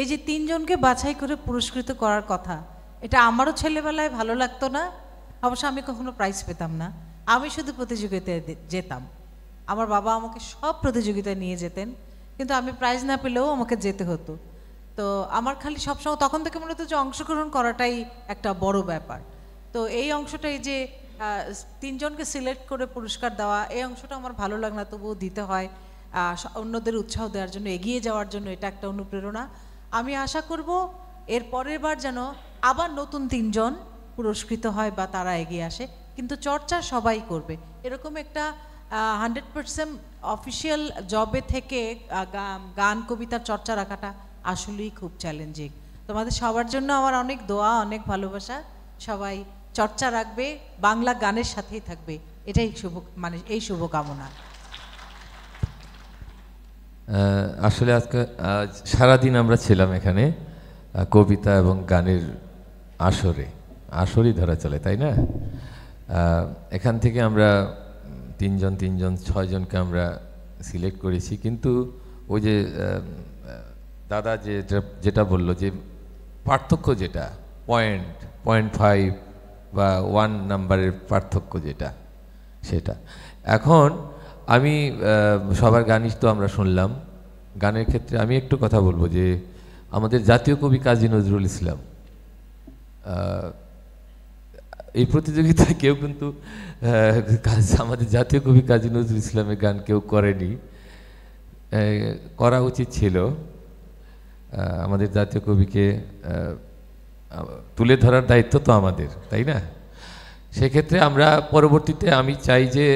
এই যে তিনজনকে বাছাই করে পুরস্কৃত করার কথা, এটা আমারও ছেলেবেলায় ভালো লাগতো না। অবশ্য আমি কখনো প্রাইজ পেতাম না, আমি শুধু প্রতিযোগিতায় যেতাম। আমার বাবা আমাকে সব প্রতিযোগিতায় নিয়ে যেতেন, কিন্তু আমি প্রাইজ না পেলেও আমাকে যেতে হতো। তো আমার খালি সবসময় তখন থেকে মনে হতো যে অংশগ্রহণ করাটাই একটা বড় ব্যাপার। তো এই অংশটাই যে তিনজনকে সিলেক্ট করে পুরস্কার দেওয়া, এই অংশটা আমার ভালো লাগে না, তবুও দিতে হয় অন্যদের উৎসাহ দেওয়ার জন্য, এগিয়ে যাওয়ার জন্য। এটা একটা অনুপ্রেরণা। আমি আশা করব এর পরের বার যেন আবার নতুন তিনজন পুরস্কৃত হয় বা তারা এগিয়ে আসে, কিন্তু চর্চা সবাই করবে। এরকম একটা 100% অফিসিয়াল জবে থেকে গান কবিতার চর্চা রাখাটা আসলেই খুব চ্যালেঞ্জিং। তোমাদের সবার জন্য আমার অনেক দোয়া, অনেক ভালোবাসা। সবাই চর্চা রাখবে, বাংলা গানের সাথেই থাকবে, এটাই এই শুভকামনা। আসলে আজকে সারাদিন আমরা ছিলাম এখানে কবিতা এবং গানের আসরই ধরা চলে, তাই না? এখান থেকে আমরা তিনজন 6জনকে আমরা সিলেক্ট করেছি, কিন্তু ওই যে দাদা যেটা বললো যে পার্থক্য, যেটা 0.5 বা 1 নাম্বারের পার্থক্য যেটা, সেটা এখন আমি সবার গানই তো আমরা শুনলাম। গানের ক্ষেত্রে আমি একটু কথা বলবো যে আমাদের জাতীয় কবি কাজী নজরুল ইসলাম, এই প্রতিযোগিতায় কেউ কিন্তু আমাদের জাতীয় কবি কাজী নজরুল ইসলামের গান কেউ করেনি, করা উচিত ছিল। আমাদের জাতীয় কবিকে তুলে ধরার দায়িত্ব তো আমাদের, তাই না? সেক্ষেত্রে আমরা পরবর্তীতে আমি চাই যে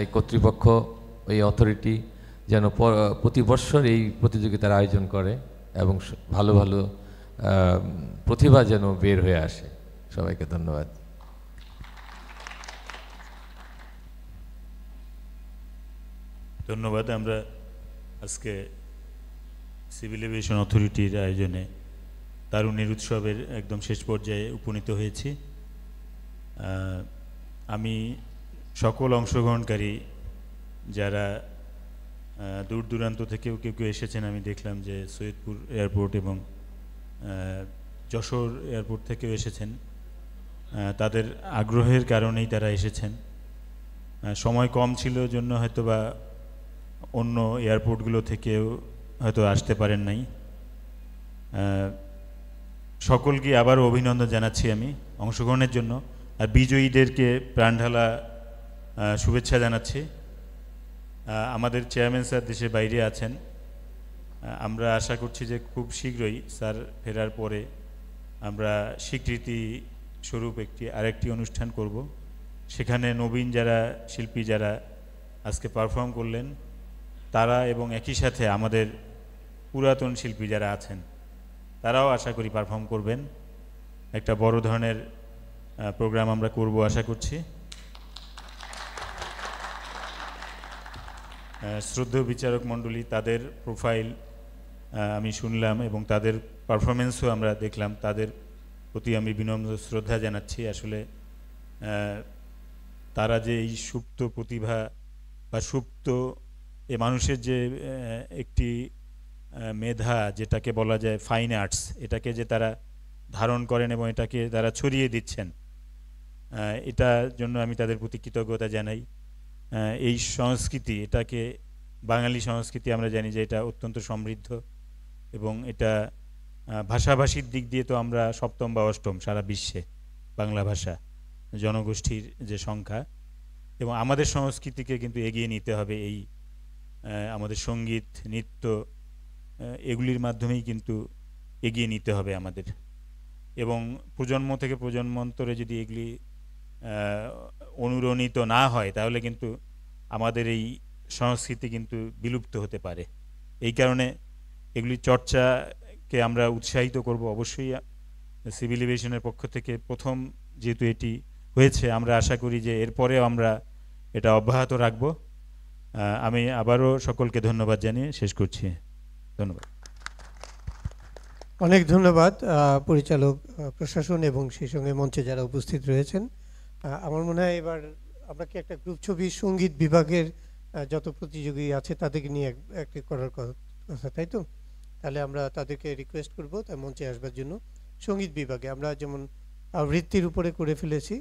এই কর্তৃপক্ষ, এই অথরিটি যেন প্রতি বৎসর এই প্রতিযোগিতার আয়োজন করে এবং ভালো ভালো প্রতিভা যেন বের হয়ে আসে। সবাইকে ধন্যবাদ। ধন্যবাদ। আমরা আজকে সিভিল এভিয়েশন অথরিটির আয়োজনে তারুণ্যের উৎসবের একদম শেষ পর্যায়ে উপনীত হয়েছি। আমি সকল অংশগ্রহণকারী যারা দূর দূরান্ত থেকেও কেউ এসেছেন, আমি দেখলাম যে সৈয়দপুর এয়ারপোর্ট এবং যশোর এয়ারপোর্ট থেকেও এসেছেন, তাদের আগ্রহের কারণেই তারা এসেছেন। সময় কম ছিল জন্য হয়তো বা অন্য এয়ারপোর্টগুলো থেকেও হয়তো আসতে পারেন নাই। সকলকে আবারও অভিনন্দন জানাচ্ছি আমি অংশগ্রহণের জন্য, আর বিজয়ীদেরকে প্রাণঢালা শুভেচ্ছা জানাচ্ছি। আমাদের চেয়ারম্যান স্যার দেশের বাইরে আছেন, আমরা আশা করছি যে খুব শীঘ্রই স্যার ফেরার পরে আমরা স্বীকৃতি স্বরূপ আরেকটি অনুষ্ঠান করব। সেখানে নবীন যারা শিল্পী যারা আজকে পারফর্ম করলেন তারা এবং একই সাথে আমাদের পুরাতন শিল্পী যারা আছেন তারাও আশা করি পারফর্ম করবেন। একটা বড় ধরনের প্রোগ্রাম আমরা করব আশা করছি। শ্রদ্ধেয় বিচারক মণ্ডলী, তাদের প্রোফাইল আমি শুনলাম এবং তাদের পারফরমেন্সও আমরা দেখলাম, তাদের প্রতি আমি বিনম্র শ্রদ্ধা জানাচ্ছি। আসলে তারা যে এই সুপ্ত প্রতিভা বা সুপ্ত এ মানুষের যে একটি মেধা, যেটাকে বলা যায় ফাইন আর্টস, এটাকে যে তারা ধারণ করেন এবং এটাকে তারা ছড়িয়ে দিচ্ছেন, এটার জন্য আমি তাদের প্রতি কৃতজ্ঞতা জানাই। এই সংস্কৃতি, এটাকে বাঙালি সংস্কৃতি আমরা জানি যে এটা অত্যন্ত সমৃদ্ধ এবং এটা ভাষাভাষীর দিক দিয়ে তো আমরা 7ম বা 8ম সারা বিশ্বে বাংলা ভাষা জনগোষ্ঠীর যে সংখ্যা, এবং আমাদের সংস্কৃতিকে কিন্তু এগিয়ে নিতে হবে। এই আমাদের সঙ্গীত, নৃত্য, এগুলির মাধ্যমেই কিন্তু এগিয়ে নিতে হবে আমাদের, এবং প্রজন্ম থেকে প্রজন্মান্তরে যদি এগুলি অনুরণিত না হয় তাহলে কিন্তু আমাদের এই সংস্কৃতি কিন্তু বিলুপ্ত হতে পারে। এই কারণে এগুলি চর্চাকে আমরা উৎসাহিত করব অবশ্যই। সিভিল এভিয়েশনের পক্ষ থেকে প্রথম যেহেতু এটি হয়েছে, আমরা আশা করি যে এরপরেও আমরা এটা অব্যাহত রাখব। আমি আবারও সকলকে ধন্যবাদ জানিয়ে শেষ করছি। ধন্যবাদ। অনেক ধন্যবাদ পরিচালক, প্রশাসন এবং সেই সঙ্গে মঞ্চে যারা উপস্থিত রয়েছেন। আমার মনে হয় এবার আমরা কি একটা গ্রুপ ছবি সঙ্গীত বিভাগের যত প্রতিযোগী আছে তাদেরকে নিয়ে একটি করার কথা, তাই তো? তাহলে আমরা তাদেরকে রিকোয়েস্ট করব তার মঞ্চে আসবার জন্য। সঙ্গীত বিভাগে আমরা যেমন আবৃত্তির উপরে করে ফেলেছি,